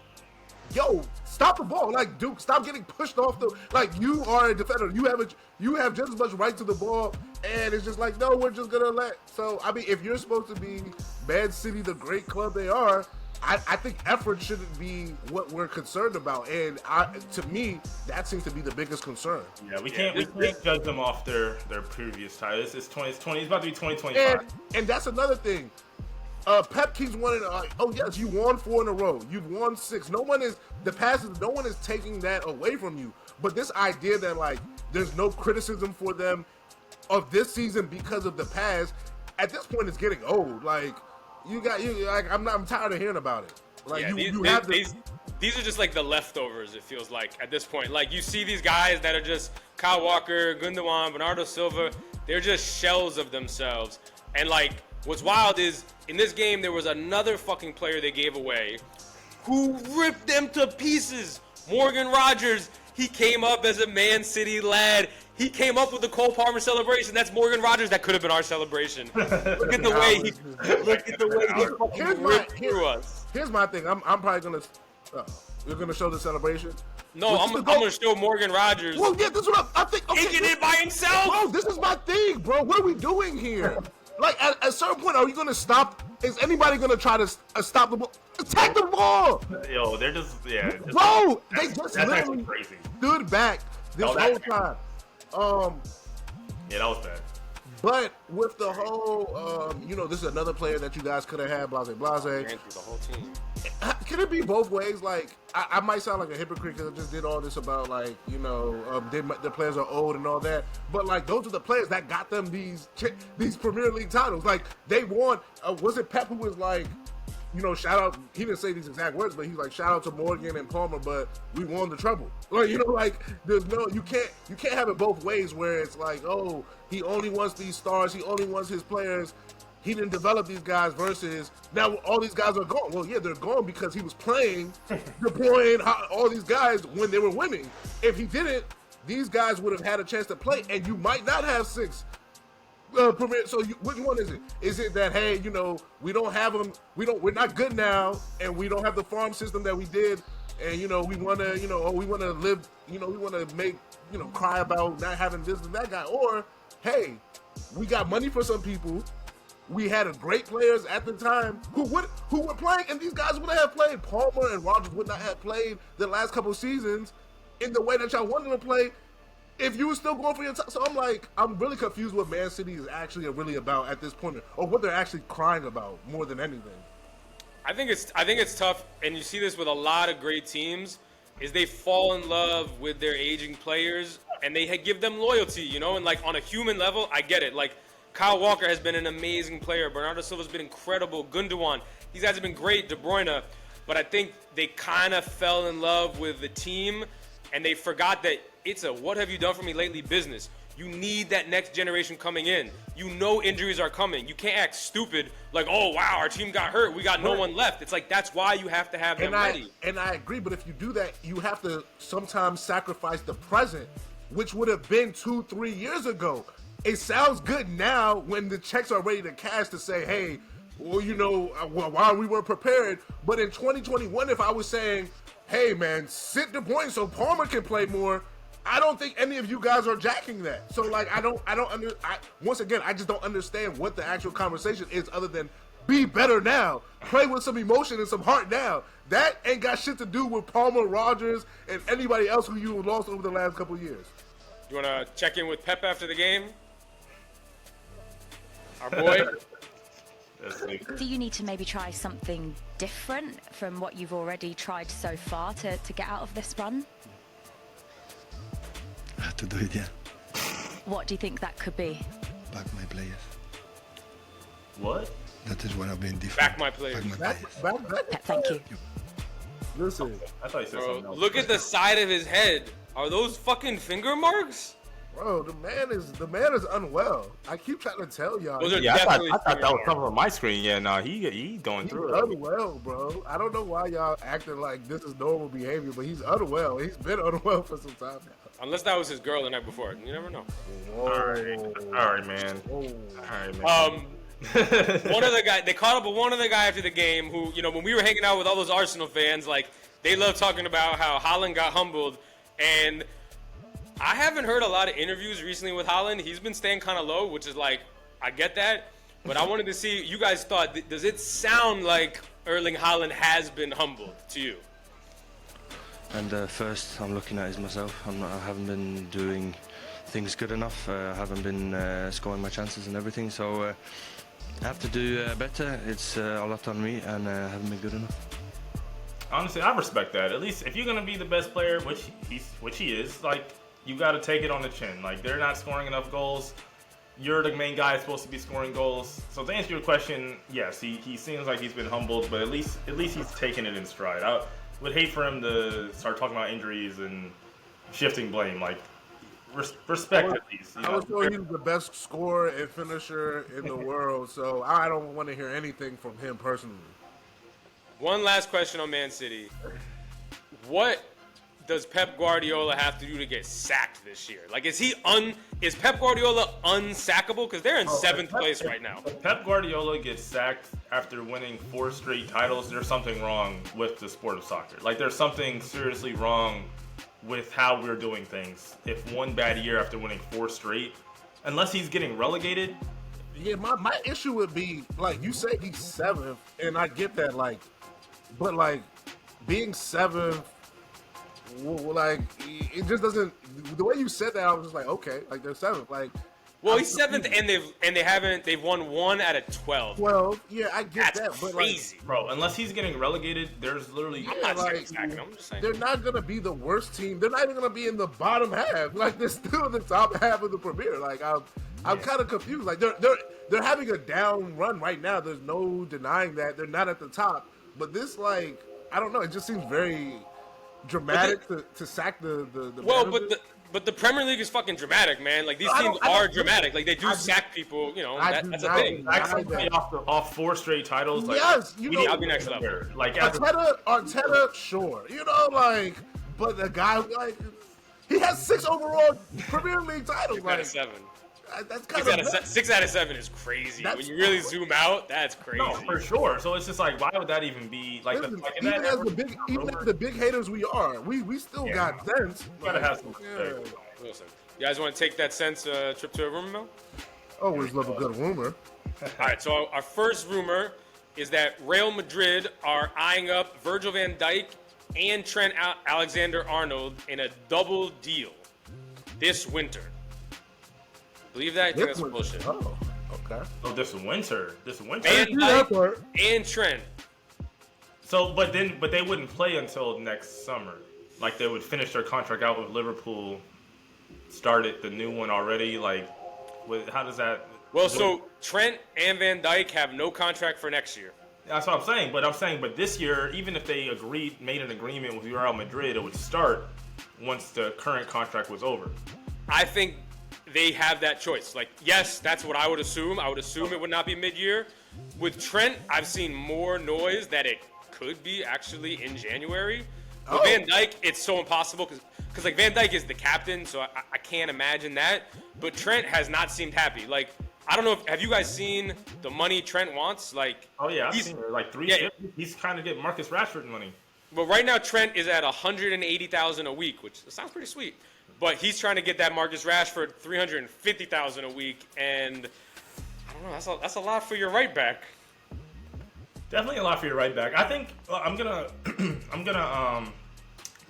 yo, stop the ball. Like, Duke, stop getting pushed off the, like, you are a defender. You have just as much right to the ball. And it's just like, no, we're just going to let. So, I mean, if you're supposed to be Man City, the great club they are, I think effort shouldn't be what we're concerned about. And to me, that seems to be the biggest concern. Yeah, we can't judge them off their previous title. It's about to be 2025. And that's another thing. Pep keeps wanting oh yes, you won 4 in a row. You've won 6. No one is taking that away from you. But this idea that like there's no criticism for them of this season because of the past, at this point it's getting old. Like I'm tired of hearing about it. Like these are just like the leftovers, it feels like at this point. Like you see these guys that are just Kyle Walker, Gundogan, Bernardo Silva, they're just shells of themselves. And like what's wild is in this game there was another fucking player they gave away who ripped them to pieces. Morgan Rogers, he came up as a Man City lad. He came up with the Cole Palmer celebration. That's Morgan Rogers. That could have been our celebration. Look at the way he fucking ripped through us. Here's my thing. I'm probably gonna. You're gonna show the celebration. No, I'm gonna show Morgan Rogers. Well, yeah, that's what I think. Okay, taking it by himself. Bro, this is my thing, bro. What are we doing here? Like, at a certain point, are you gonna stop? Is anybody gonna try to stop the ball? Attack the ball! Yo, they're just Bro, they just literally stood back this whole time. Yeah, that was bad. But with the whole, this is another player that you guys could have had, blase. Ran through the whole team. Can it be both ways? Like, I might sound like a hypocrite because I just did all this about, like, the players are old and all that. But, like, those are the players that got them these Premier League titles. Like, they won. Was it Pep who was like, shout out, he didn't say these exact words, but he's like, shout out to Morgan and Palmer, but we won the treble. Like, there's no, you can't have it both ways where it's like, oh, he only wants these stars, he only wants his players. He didn't develop these guys versus now all these guys are gone. Well, yeah, they're gone because he was deploying all these guys when they were winning. If he didn't, these guys would have had a chance to play, and you might not have 6 premier. So which one is it? Is it that, hey, we don't have them, we're not good now, and we don't have the farm system that we did, and we want to, we want to live, we want to make, cry about not having this and that guy, or hey, we got money for some people. We had great players at the time who were playing, and these guys wouldn't have played. Palmer and Rodgers would not have played the last couple seasons in the way that y'all wanted to play if you were still going for your time. So I'm really confused what Man City is actually really about at this point, or what they're actually crying about more than anything. I think it's tough, and you see this with a lot of great teams, is they fall in love with their aging players, and they give them loyalty, and like on a human level, I get it. Like, Kyle Walker has been an amazing player. Bernardo Silva's been incredible. Gundogan, these guys have been great. De Bruyne, but I think they kind of fell in love with the team, and they forgot that it's a what have you done for me lately business. You need that next generation coming in. Injuries are coming. You can't act stupid like, oh, wow, our team got hurt. We got no one left. It's like, that's why you have to have them ready. And I agree, but if you do that, you have to sometimes sacrifice the present, which would have been 2-3 years ago. It sounds good now when the checks are ready to cash to say, hey, well, why we weren't prepared. But in 2021, if I was saying, hey, man, sit De Bruyne so Palmer can play more, I don't think any of you guys are jacking that. So, like, once again, I just don't understand what the actual conversation is other than be better now. Play with some emotion and some heart now. That ain't got shit to do with Palmer, Rodgers, and anybody else who you lost over the last couple of years. You want to check in with Pep after the game? Our boy? Do you need to maybe try something different from what you've already tried so far to get out of this run? I have to do it, yeah. What do you think that could be? Back my players. What? That is what I've been different. Back my players. Back. Pep, thank you. Listen, I thought you said something else. Look at the side of his head. Are those fucking finger marks? bro, the man is unwell. I keep trying to tell y'all. Yeah, I thought that was coming from my screen. Yeah, no, he going through it. He's unwell, bro. I don't know why y'all acting like this is normal behavior, but he's unwell. He's been unwell for some time now. Unless that was his girl the night before. You never know. All right, man. One other guy, they caught up with one other guy after the game who, you know, when we were hanging out with all those Arsenal fans, like, they love talking about how Haaland got humbled. And I haven't heard a lot of interviews recently with Haaland. He's been staying kind of low, which is like, I get that. But I wanted to see, you guys thought, does it sound like Erling Haaland has been humbled to you? And first I'm looking at is myself. I haven't been doing things good enough. I haven't been scoring my chances and everything. So I have to do better. It's a lot on me, and I haven't been good enough. Honestly, I respect that. At least if you're gonna be the best player, which he is, like, you got to take it on the chin. Like, they're not scoring enough goals. You're the main guy supposed to be scoring goals. So to answer your question, yes, he seems like he's been humbled, but at least he's taking it in stride. I would hate for him to start talking about injuries and shifting blame. Like, respect at least. I was told he was the best scorer and finisher in the world, so I don't want to hear anything from him personally. One last question on Man City. What does Pep Guardiola have to do to get sacked this year? Like, is Pep Guardiola unsackable? Because they're in seventh place right now. If Pep Guardiola gets sacked after winning 4 straight titles, there's something wrong with the sport of soccer. Like, there's something seriously wrong with how we're doing things. If one bad year after winning 4 straight, unless he's getting relegated. Yeah, my issue would be, like, you say he's 7th, and I get that, like, but, like, being 7th, like, it just doesn't, the way you said that, I was just like, okay, like, they're 7th. Like, Well, he's 7th, and they've won 1 out of 12. 12, yeah, I get That's that, but crazy, bro. Unless he's getting relegated, there's literally. I'm not sacking him. I'm just saying. They're not gonna be the worst team. They're not even gonna be in the bottom half. Like they're still in the top half of the Premier. Like I'm kind of confused. Like they're having a down run right now. There's no denying that they're not at the top. But this, like, I don't know. It just seems very dramatic to sack the. Well, manager. but the Premier League is fucking dramatic, man. Like these teams are dramatic. Like they do sack people. You know, that's a thing. Actually, off 4 straight titles. Like, yes, I'll be next level. Like Arteta, sure, you know, like, but the guy, like, he has 6 overall Premier League titles. 6 out of 7. That's kind of 6 out of 7 is crazy. When you really zoom out, that's crazy. No, for sure. So it's just like, why would that even be like? Listen, even as the big haters we are, we still got sense. Gotta have some. Listen, you guys want to take that sense trip to a rumor mill? Always love a good rumor. All right. So our first rumor is that Real Madrid are eyeing up Virgil van Dijk and Trent Alexander-Arnold in a double deal this winter. Believe that? I think that's bullshit. Oh, okay. Oh, this winter. Van Dijk and Trent. So, but they wouldn't play until next summer. Like they would finish their contract out with Liverpool, started the new one already. Like, how does that? Well, so Trent and Van Dijk have no contract for next year. That's what I'm saying. But this year, even if they made an agreement with Real Madrid, it would start once the current contract was over. I think they have that choice. Like, yes, that's what I would assume. I would assume it would not be mid-year. With Trent, I've seen more noise that it could be actually in January. With Van Dijk, it's so impossible because like Van Dijk is the captain, so I can't imagine that. But Trent has not seemed happy. Like, I don't know have you guys seen the money Trent wants? Like, oh yeah, I've seen it. Like 350. He's kind of getting Marcus Rashford money. But right now Trent is at $180,000 a week, which sounds pretty sweet. But he's trying to get that Marcus Rashford $350,000 a week, and I don't know. That's a lot for your right back. Definitely a lot for your right back. I think I'm gonna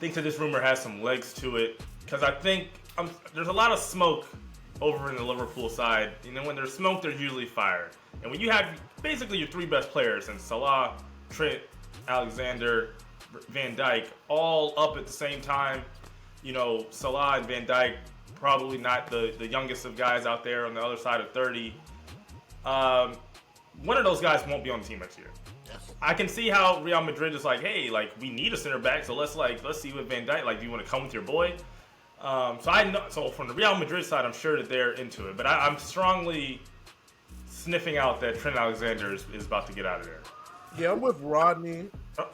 think that this rumor has some legs to it because I think there's a lot of smoke over in the Liverpool side. You know, when there's smoke, there's usually fire. And when you have basically your 3 best players, and Salah, Trent, Alexander, Van Dijk, all up at the same time. You know, Salah and Van Dijk, probably not the youngest of guys out there on the other side of 30. One of those guys won't be on the team next year. Yes. I can see how Real Madrid is like, hey, like we need a center back, so let's see what Van Dijk, like, do you want to come with your boy? So from the Real Madrid side, I'm sure that they're into it, but I'm strongly sniffing out that Trent Alexander is about to get out of there. Yeah, I'm with Rodney.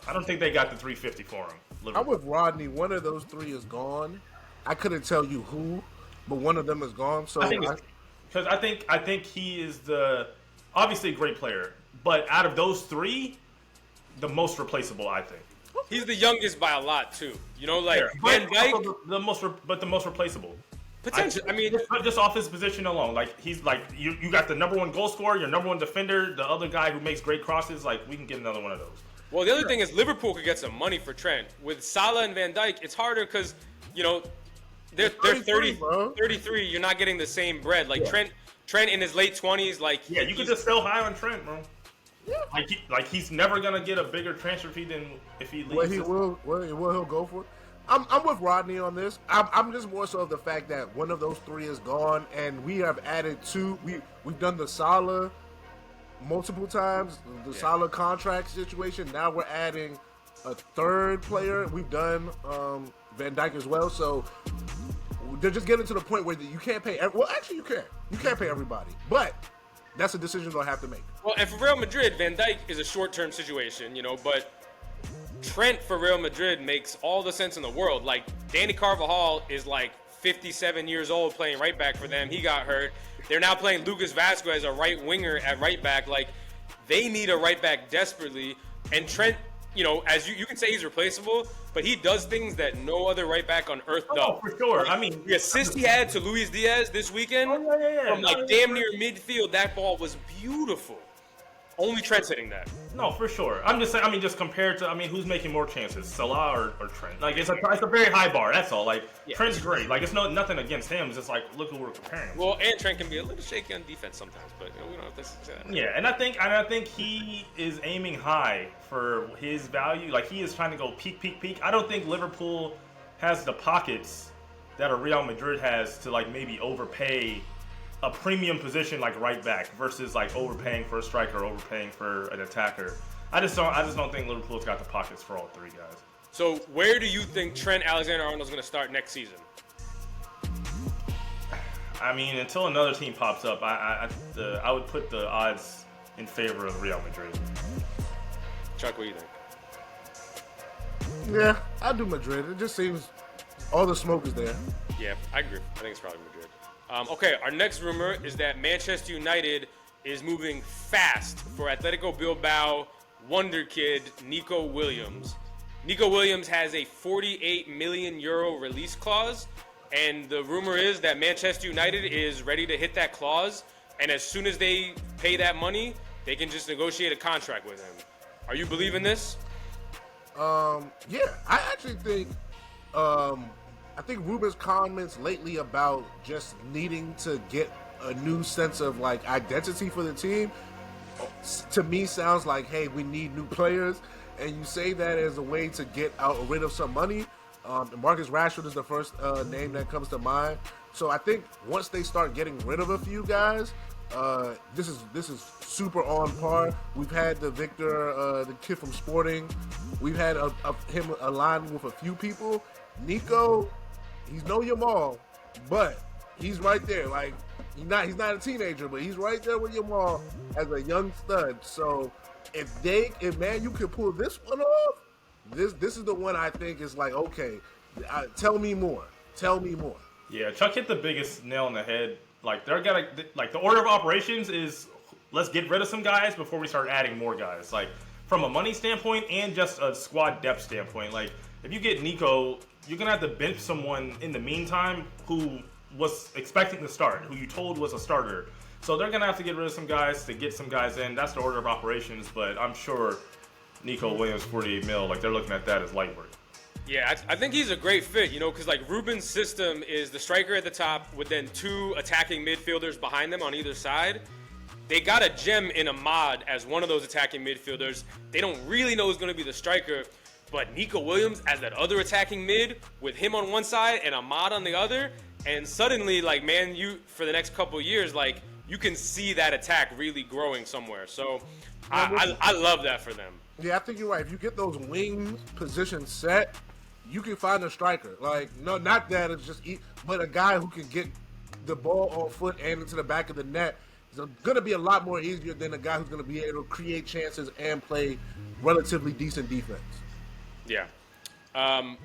I don't think they got the 350 for him. I'm with Rodney. One of those 3 is gone. I couldn't tell you who, but one of them is gone. So I think he is obviously a great player, but out of those 3, the most replaceable, I think. He's the youngest by a lot too. You know, like Van Dijk, the most replaceable. Potentially, I mean, just off his position alone, like he's like you got the number 1 goal scorer, your number 1 defender, the other guy who makes great crosses. Like we can get another one of those. Well, the other thing is Liverpool could get some money for Trent. With Salah and Van Dijk, it's harder because, you know, they're 33. You're not getting the same bread. Like Trent in his late 20s, like you could just sell high on Trent, bro. Yeah. He's never gonna get a bigger transfer fee than if he leaves. What he'll go for? I'm with Rodney on this. I'm just more so of the fact that one of those 3 is gone, and we have added 2. We've done the Salah multiple times, the Salah contract situation. Now we're adding a 3rd player. We've done Van Dijk as well. So they're just getting to the point where you can't pay. Well, actually, you can. You can't pay everybody, but that's a decision they'll have to make. Well, and for Real Madrid, Van Dijk is a short-term situation, you know, but Trent for Real Madrid makes all the sense in the world. Like, Danny Carvajal is like 57 years old playing right back for them. He got hurt. They're now playing Lucas Vazquez as a right winger at right back. Like, they need a right back desperately. And Trent, you know, as you can say he's replaceable, but he does things that no other right back on earth does. Oh, for sure. Like, I mean, the assist he had to Luis Diaz this weekend from like damn near midfield, that ball was beautiful. Only Trent's hitting that. No, for sure. I'm just saying. I mean, just compared to. I mean, who's making more chances, Salah or Trent? Like, it's a very high bar. That's all. Like, Trent's great. Like, it's nothing against him. It's just like, look who we're comparing. Well, and Trent can be a little shaky on defense sometimes, but we don't have to say that. Yeah, and I think he is aiming high for his value. Like, he is trying to go peak. I don't think Liverpool has the pockets that a Real Madrid has to like maybe overpay a premium position like right back versus like overpaying for a striker, overpaying for an attacker. I just don't think Liverpool's got the pockets for all three guys. So where do you think Trent Alexander-Arnold's going to start next season? I mean, until another team pops up, I would put the odds in favor of Real Madrid. Chuck, what do you think? Yeah, I do Madrid. It just seems all the smoke is there. Yeah, I agree. I think it's probably Madrid. Okay, our next rumor is that Manchester United is moving fast for Atletico Bilbao wonder kid Nico Williams. Nico Williams has a 48 million euro release clause, and the rumor is that Manchester United is ready to hit that clause, and as soon as they pay that money, they can just negotiate a contract with him. Are you believing this? Yeah, I actually think I think Ruben's comments lately about just needing to get a new sense of like identity for the team, to me sounds like, hey, we need new players, and you say that as a way to get rid of some money. Marcus Rashford is the first name that comes to mind. So I think once they start getting rid of a few guys, this is super on par. We've had the Victor, the kid from Sporting. We've had him aligned with a few people. Nico, he's no Yamal, but he's right there. Like he's not a teenager, but he's right there with Yamal as a young stud. So if Man U can pull this one off, this is the one I think is like, okay, tell me more. Yeah, Chuck hit the biggest nail on the head. Like they're gonna like the order of operations is let's get rid of some guys before we start adding more guys. Like from a money standpoint and just a squad depth standpoint. Like if you get Nico, you're gonna have to bench someone in the meantime who was expecting to start, who you told was a starter. So they're gonna have to get rid of some guys to get some guys in. That's the order of operations. But I'm sure Nico Williams, 48 mil, like they're looking at that as light work. Yeah, I think he's a great fit, because like Ruben's system is the striker at the top with then two attacking midfielders behind them on either side. They got a gem in Ahmad as one of those attacking midfielders. They don't really know who's going to be the striker, but Nico Williams as that other attacking mid with him on one side and Ahmad on the other, and suddenly, like, Man U for the next couple of years, like, you can see that attack really growing somewhere. So I love that for them. Yeah, I think you're right. If you get those wing positions set, you can find a striker. Like, no, not that it's just, but a guy who can get the ball on foot and into the back of the net is going to be a lot more easier than a guy who's going to be able to create chances and play relatively decent defense. Yeah.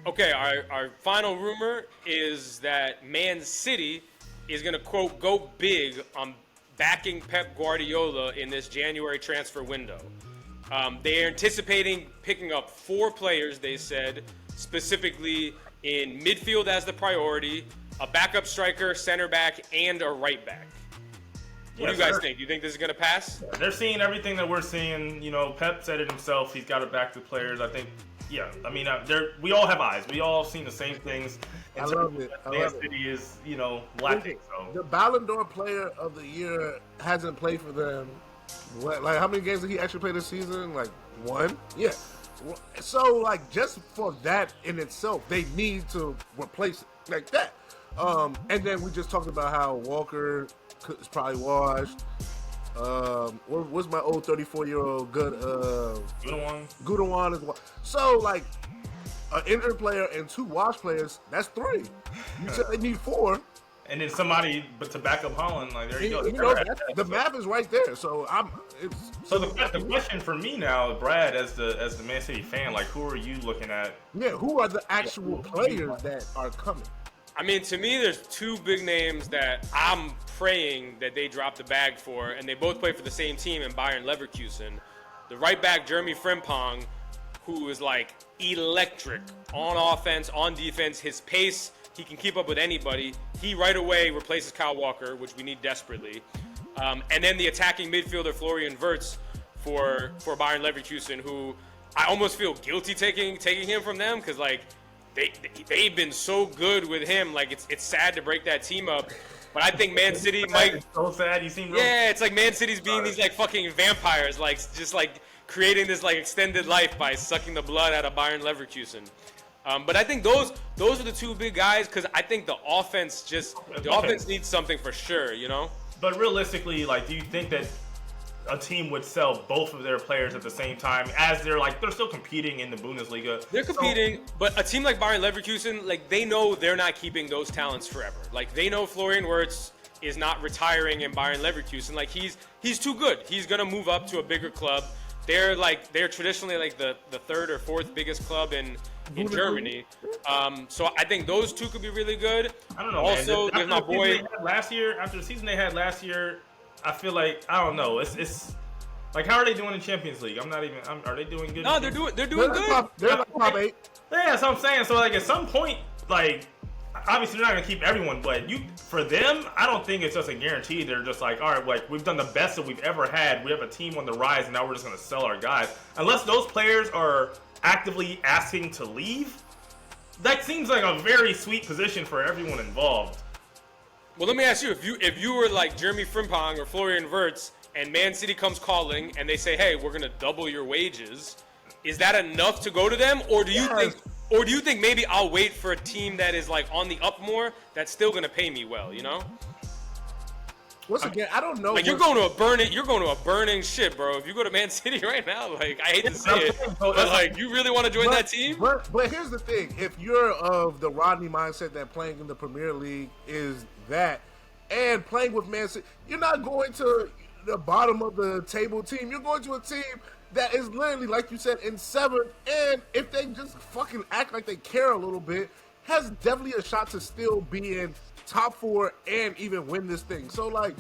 Okay, our final rumor is that Man City is going to, quote, go big on backing Pep Guardiola in this January transfer window. They are anticipating picking up 4 players, they said, specifically in midfield as the priority, a backup striker, center back, and a right back. What do you guys think? Do you think this is going to pass? They're seeing everything that we're seeing. Pep said it himself. He's got to back the players. I think, yeah. I mean, we all have eyes. We all seen the same things. I love it. Man City is, lacking. So. The Ballon d'Or player of the year hasn't played for them. Like, how many games did he actually play this season? Like, 1? Yeah. So, like, just for that in itself, they need to replace it like that. And then we just talked about how Walker is probably washed. What's my old 34-year-old good? Gudawan is washed. So, like, an injured player and 2 washed players, that's 3. You said they need 4. And then somebody, but to back up Holland, like there you go. The map is right there. So the question for me now, Brad, as the Man City fan, like who are you looking at? Yeah, who are the actual players that are coming? I mean, to me, there's 2 big names that I'm praying that they drop the bag for, and they both play for the same team in Bayern Leverkusen. The right back, Jeremy Frimpong, who is like electric on offense, on defense, his pace. He can keep up with anybody. He right away replaces Kyle Walker, which we need desperately. And then the attacking midfielder, Florian Wirtz, for Bayern Leverkusen, who I almost feel guilty taking him from them because like they've been so good with him. Like it's sad to break that team up. But I think Man City might. It's so sad. You seem real. Yeah, it's like Man City's being these like fucking vampires, like just like creating this like extended life by sucking the blood out of Bayern Leverkusen. But I think those are the two big guys because I think the offense offense needs something for sure, you know. But realistically, like, do you think that a team would sell both of their players at the same time as they're still competing in the Bundesliga? They're competing, but a team like Bayern Leverkusen, like they know they're not keeping those talents forever. Like they know Florian Wirtz is not retiring in Bayern Leverkusen. Like he's too good. He's gonna move up to a bigger club. They're traditionally like the third or fourth biggest club in Germany. So I think those two could be really good. I don't know. Also, there's my boy. After the season they had last year, I feel like I don't know. It's like, how are they doing in Champions League? Are they doing good? No, they're doing good. They're like top 8. Yeah, that's what I'm saying. So like at some point, like obviously they're not gonna keep everyone, but for them, I don't think it's just a guarantee. They're just like, all right, like we've done the best that we've ever had. We have a team on the rise, and now we're just gonna sell our guys. Unless those players are actively asking to leave, that seems like a very sweet position for everyone involved. Well, let me ask you: if you were like Jeremy Frimpong or Florian Wirtz, and Man City comes calling and they say, "Hey, we're gonna double your wages," is that enough to go to them, or do you think maybe I'll wait for a team that is like on the up more that's still gonna pay me well? You know. Once again, I don't know. Like you're going to a burning ship, bro. If you go to Man City right now, like I hate to say it, but like you really want to join that team? But here's the thing: if you're of the Rodney mindset that playing in the Premier League is that, and playing with Man City, you're not going to the bottom of the table team. You're going to a team that is literally, like you said, in 7th, and if they just fucking act like they care a little bit, has definitely a shot to still be in top 4 and even win this thing. So like,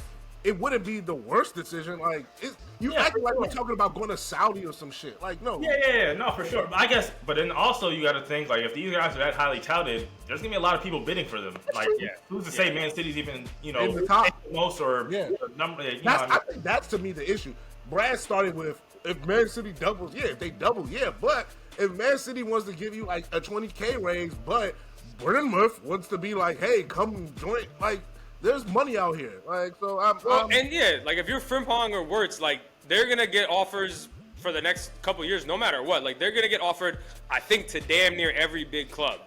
it wouldn't be the worst decision. Like, acting like we're talking about going to Saudi or some shit. Like, no. Yeah, no, for sure. I guess, but then also you got to think, like, if these guys are that highly touted, there's gonna be a lot of people bidding for them. Like, who's to say Man City's even, in the top most or the number? I think that's to me the issue. Brad started with, if Man City doubles, if they double, but if Man City wants to give you like a 20K raise, but Bournemouth wants to be like, hey, come join. Like, there's money out here. Like, so like if you're Frimpong or Wirtz, like they're gonna get offers for the next couple years, no matter what. Like they're gonna get offered, I think, to damn near every big club.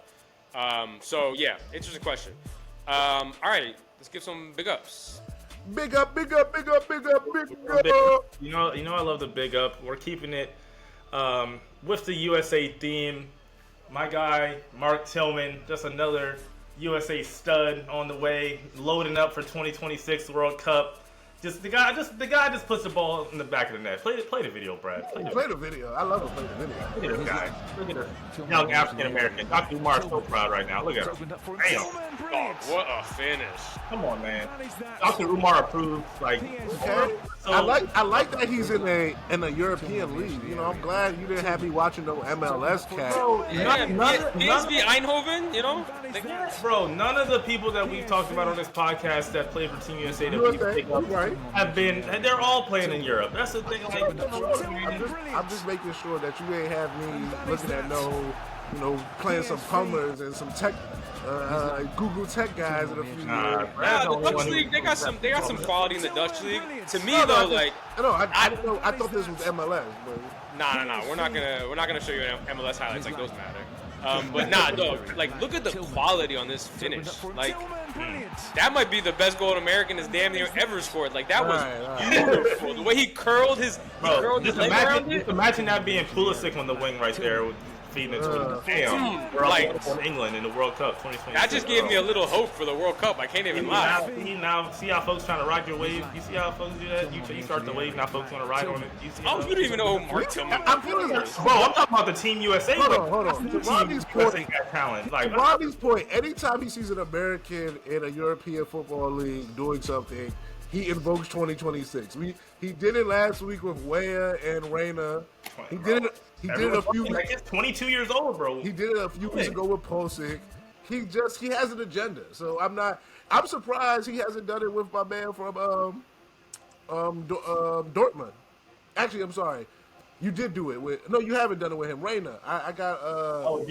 So yeah, interesting question. All right, let's give some big ups. Big up. You know, I love the big up. We're keeping it with the USA theme. My guy, Mark Tillman, just another USA stud on the way, loading up for 2026 World Cup. The guy just puts the ball in the back of the net. Play the video, Brad. Play the video. I love to play the video. Look at this guy. Look at this young African American. Dr. Umar's so proud right now. Look at him. Damn. Oh, what a finish! Come on, man. Dr. Umar approved. Like, okay. So, I like that he's in a European league. You know, I'm glad you didn't have me watching no MLS cat. Bro, PSV Eindhoven. You know, bro. None of the people that we've talked about on this podcast that play for Team USA that we pick up have been. They're all playing in Europe. That's the thing. Like, I'm just making sure that you ain't have me looking at playing some plumbers and some tech. Google Tech guys in a few years. The Dutch League, they got some quality in the Dutch League. To me, though, I thought this was MLS. But. Nah. We're not gonna show you MLS highlights like those matter. But like look at the quality on this finish. Like that might be the best goal an American has damn near ever scored. Like that was beautiful. The way he curled his leg around it. Imagine that being Pulisic on the wing right there. Feeding it to damn, we're like on England in the World Cup 2020. That just gave me a little hope for the World Cup. I can't even lie. Now see how folks trying to ride your wave. You see how folks do that? You start the wave, now folks want to ride on it. You don't even know who Mark Tillman is. I'm feeling like, bro, I'm talking about the Team USA. Hold on. To Rodney's point, talent. Like Rodney's point, anytime he sees an American in a European football league doing something, he invokes 2026. He did it last week with Weah and Reyna. He did it a few. Like he's 22 years old, bro. He did it a few weeks ago with Pulisic. He has an agenda. So I'm surprised he hasn't done it with my man from Dortmund. Actually, I'm sorry. You did do it with. No, you haven't done it with him. Reyna. I got. Gio.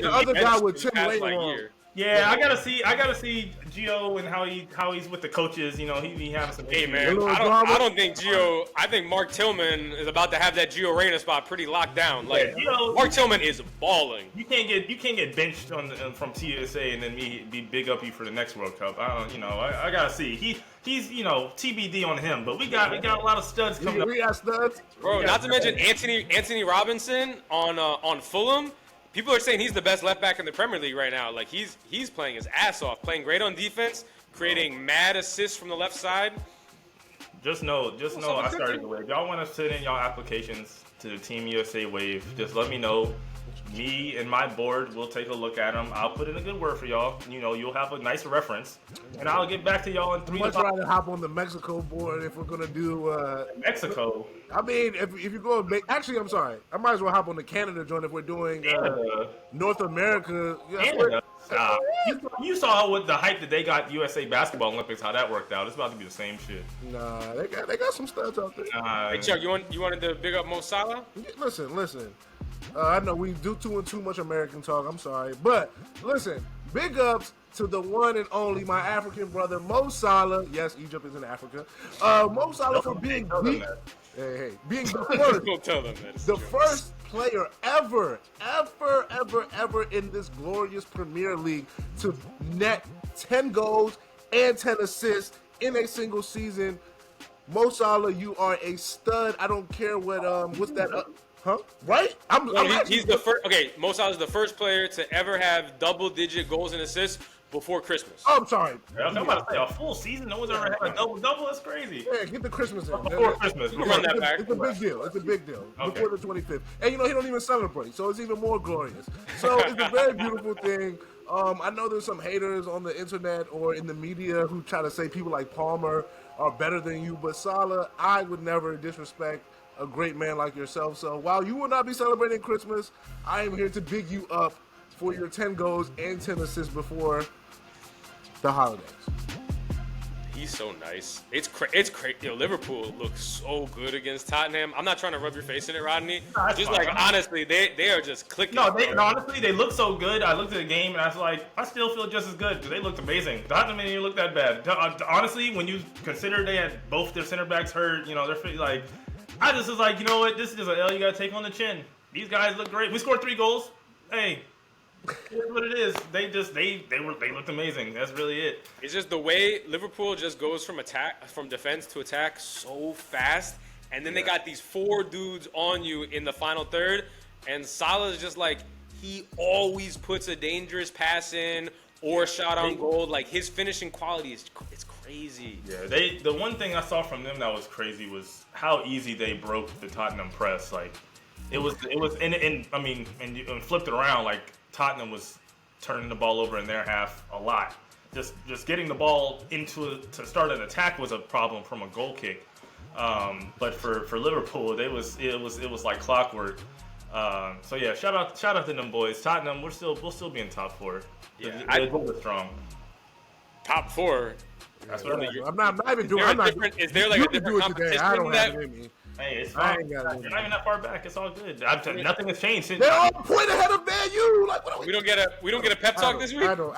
The other guy with Tim past, Reyna. like, year. Yeah, I gotta see Gio and how he's with the coaches. You know, he having some. Hey man, I don't think Gio. I think Mark Tillman is about to have that Gio Reyna spot pretty locked down. Like Mark Tillman is balling. You can't get benched from TSA and then be big up you for the next World Cup. I gotta see. He's TBD on him, but we got a lot of studs coming up. We got studs, bro. Not to mention Anthony Robinson on Fulham. People are saying he's the best left back in the Premier League right now. Like he's playing his ass off, playing great on defense, creating mad assists from the left side. Just know I started the wave. Y'all want to send in y'all applications to the Team USA wave? Just let me know. Me and my board will take a look at them. I'll put in a good word for y'all. You'll have a nice reference, and I'll get back to y'all in 3 Much rather hop on the Mexico board if we're gonna do Mexico. I mean, if you go, actually, I'm sorry. I might as well hop on the Canada joint if we're doing North America. Canada. Stop. You saw what the hype that they got USA Basketball Olympics, how that worked out. It's about to be the same shit. Nah, they got some studs out there. Hey Chuck, you wanted to big up Mo Salah? Listen. I know we do too much American talk. I'm sorry, but listen, big ups to the one and only my African brother Mo Salah. Yes, Egypt is in Africa. Mo Salah for being being the first player ever in this glorious Premier League to net 10 goals and 10 assists in a single season. Mo Salah, you are a stud. I don't care what's that. Huh? Right? He's the first. Okay, Mo Salah is the first player to ever have double-digit goals and assists before Christmas. Oh, I'm sorry. I'm about to say a full season. No one's ever had a double. That's crazy. Yeah, get the Christmas in. Before Christmas. Run that back. It's a big deal. It's a big deal. Okay. Before the 25th. And he don't even celebrate, so it's even more glorious. So it's a very beautiful thing. I know there's some haters on the internet or in the media who try to say people like Palmer are better than you, but Salah, I would never disrespect a great man like yourself. So while you will not be celebrating Christmas, I am here to big you up for your 10 goals and 10 assists before the holidays. He's so nice. It's crazy. Yo, Liverpool looks so good against Tottenham. I'm not trying to rub your face in it, Rodney. Honestly, they are just clicking. Honestly, they look so good. I looked at the game and I was like, I still feel just as good because they looked amazing. Tottenham didn't even look that bad. Honestly, when you consider they had both their center backs hurt, they're like, I just was like, you know what? This is just an L you got to take on the chin. These guys look great. We scored 3 goals. Hey, here's what it is. They looked amazing. That's really it. It's just the way Liverpool just goes from defense to attack so fast, and then they got these 4 dudes on you in the final third, and Salah's just like, he always puts a dangerous pass in or shot on goal. Like his finishing quality it's crazy. Yeah, the one thing I saw from them that was crazy was how easy they broke the Tottenham press. Like it was and flipped it around. Like Tottenham was turning the ball over in their half a lot. Just getting the ball to start an attack was a problem from a goal kick. But for Liverpool, it was like clockwork. So yeah, shout out to them boys. Tottenham, we'll still be in top 4. Yeah, they're strong. Top 4. That's what I'm not even doing. Is there like a different competition? I don't have it in me. Hey, it's fine. You're not even that far back. It's all good. Nothing has changed since. They're all a point ahead of Man U. Like, what are we don't get a pep talk this week. I don't.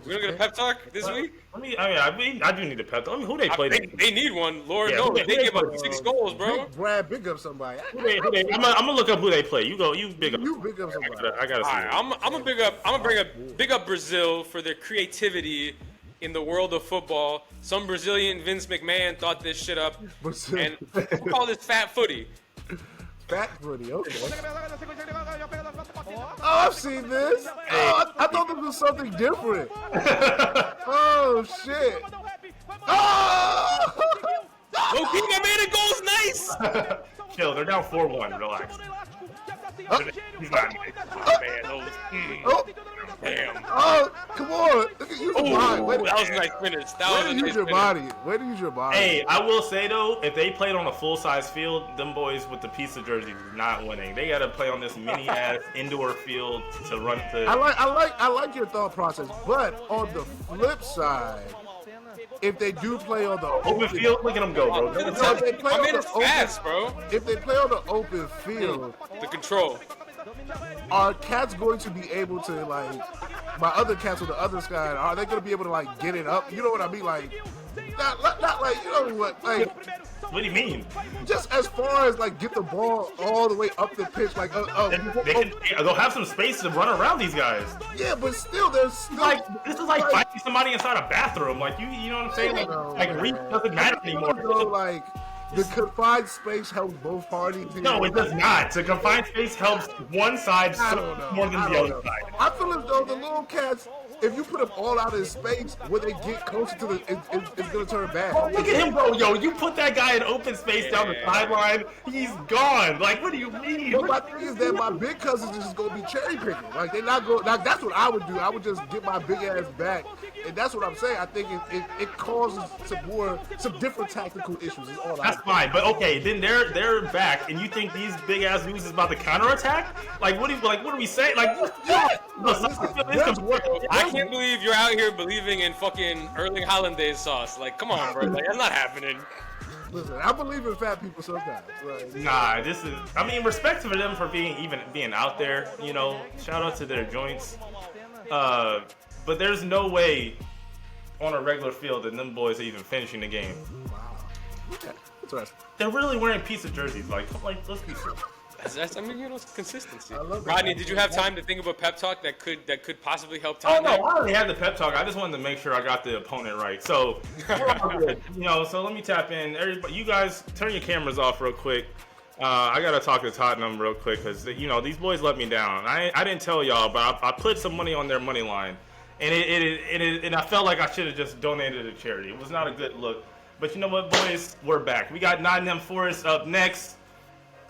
We don't get a pep talk this week. I do need a pep talk. Who they play? They need one. Lord knows they give up 6 goals, bro. Brad, big up somebody. I'm gonna look up who they play. You big up. You big up somebody. I gotta see. I'm gonna big up Brazil for their creativity in the world of football. Some Brazilian Vince McMahon thought this shit up, and we call this Fat Footie. Fat Footie, okay. Oh, I've seen this. Oh, I thought this was something different. Oh, shit. Oh! Lopina made it goals nice. Chill, they're down 4-1. Relax. He's not. Damn. Oh, come on. Use your body. That was a nice finish. Way to use your body. Way to use your body. Hey, I will say though, if they played on a full-size field, them boys with the pizza jerseys not winning. They got to play on this mini-ass indoor field to run to. I like your thought process, but on the flip side, if they do play on the Open field, look at them go, bro. if they play I on mean, the it's fast, bro. If they play on the open field, The control. are cats going to be able to, like, my other cats on the other side, are they going to be able to, like, get it up? You know what I mean? Like, not like, you know what, like, What do you mean? just as far as, like, get the ball all the way up the pitch, like, They'll have some space to run around these guys. yeah, but still, there's still, This is like fighting somebody inside a bathroom. Like you know what I'm saying? Like reach doesn't matter anymore. Like, the confined space helps both parties. No, it does not. The confined space helps one side more than the other side. I feel as though the little cats, if you put them all out in space, when they get closer to the, it's going to turn bad. Oh, look at him go, yo! You put that guy in open space down the sideline, he's gone. Like, what do you mean? But my thing is that my big cousins is just going to be cherry picking. Like, they're not going. Like, that's what I would do. I would just get my big ass back, and that's what I'm saying. I think it causes some different tactical issues. Is all. That's fine, but okay, then they're back, and you think these big ass dudes is about to counterattack? Like, what are we saying? Like, I can't believe you're out here believing in fucking Erling Hollandaise sauce. Like, come on, bro. Like, that's not happening. Listen, I believe in fat people sometimes. Right? Nah, this is. I mean, respect for them for being out there. You know, shout out to their joints. But there's no way on a regular field that them boys are even finishing the game. Wow. Okay. That's right. They're really wearing pizza jerseys. Like let's be serious. I mean, you know, it's consistency. I love that. Rodney, did you have time to think of a pep talk that could possibly help Oh Tom? no, I already had the pep talk. I just wanted to make sure I got the opponent right. So we're all good. You know, so let me tap in. Everybody, you guys, turn your cameras off real quick. I gotta talk to Tottenham real quick because you know these boys let me down. I didn't tell y'all, but I put some money on their money line, and and I felt like I should have just donated to charity. It was not a good look. But you know what, boys, we're back. We got Nottingham Forest up next.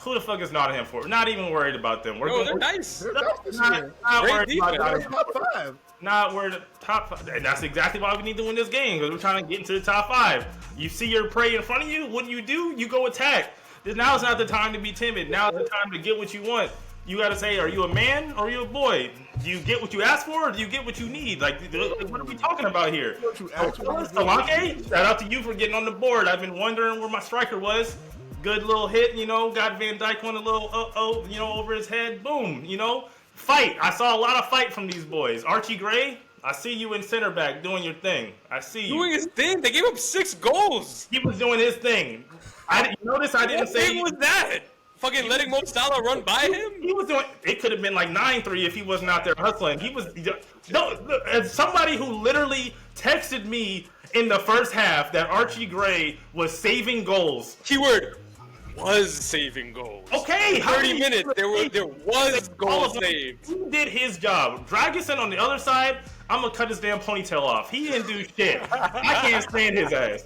Who the fuck is Nottingham Forest? Not even worried about them. They're nice. They're nice this year. Not Great worried about defense. Nottingham Top Forest. 5. Not worried top 5. And that's exactly why we need to win this game, because we're trying to get into the top 5. You see your prey in front of you, what do? You go attack. Now's not the time to be timid. Now's the time to get what you want. You got to say, are you a man or are you a boy? Do you get what you ask for or do you get what you need? Like, what are we talking about here? What you ask for. Solanke, shout out to you for getting on the board. I've been wondering where my striker was. Good little hit, you know, got Van Dijk on a little, you know, over his head. Boom, you know. Fight. I saw a lot of fight from these boys. Archie Gray, I see you in center back doing your thing. I see you. Doing his thing? They gave up 6 goals. He was doing his thing. You notice I didn't say. What was that? Fucking letting Mo Salah run by him? He was doing. It could have been like 9-3 if he wasn't out there hustling. He was. No, as somebody who literally texted me in the first half that Archie Gray was saving goals. Keyword was saving goals. Okay, 30 minutes. There was goals saved. He did his job. Dragusin on the other side, I'm gonna cut his damn ponytail off. He didn't do shit. I can't stand his ass.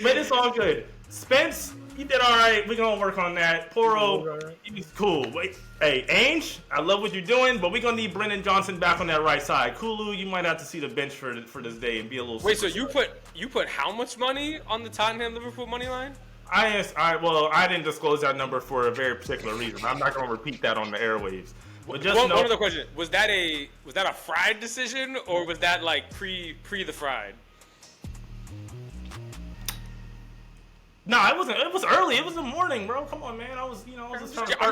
But it's all good. Spence, he did all right. We're gonna work on that. Poro, he's cool. Wait, hey, Ainge, I love what you're doing, but we're gonna need Brendan Johnson back on that right side. Kulu, you might have to see the bench for this day and be a little. Wait, so you put how much money on the Tottenham Liverpool money line? I didn't disclose that number for a very particular reason. I'm not gonna repeat that on the airwaves. But just one other question: was that a fried decision or was that like pre the fried? No, it wasn't. It was early. It was the morning, bro. Come on, man. I was just trying to. I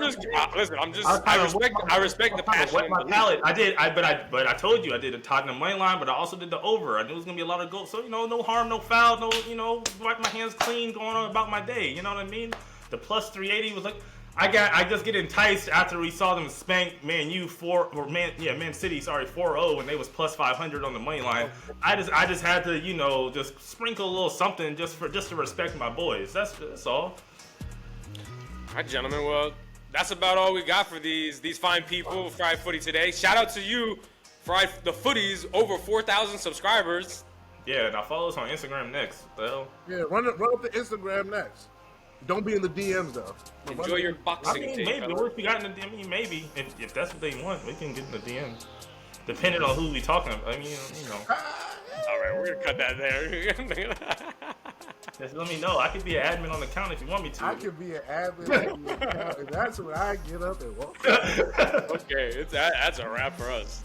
respect the passion. Wet my palate. But I told you I did a Tottenham money line, but I also did the over. I knew it was gonna be a lot of goals. So no harm, no foul, no wipe my hands clean, going on about my day. You know what I mean? The plus 380 was like. I just get enticed after we saw them spank Man City 4-0 and they was plus 500 on the money line. I just had to just sprinkle a little something just to respect my boys. That's all. All right, gentlemen. Well, that's about all we got for these fine people. Fried Footy today. Shout out to you, Fried the Footies, over 4,000 subscribers. Yeah, now follow us on Instagram next. The hell? Yeah, run up the Instagram next. Don't be in the DMs though. Enjoy your boxing. Maybe what we got in the DM. Maybe if that's what they want, we can get in the DMs. Depending on who we talking about. I mean, All right, we're gonna cut that there. Just let me know. I could be an admin on the account if you want me to. I could be an admin on the account, and that's when I get up and walk. Okay, that's a wrap for us.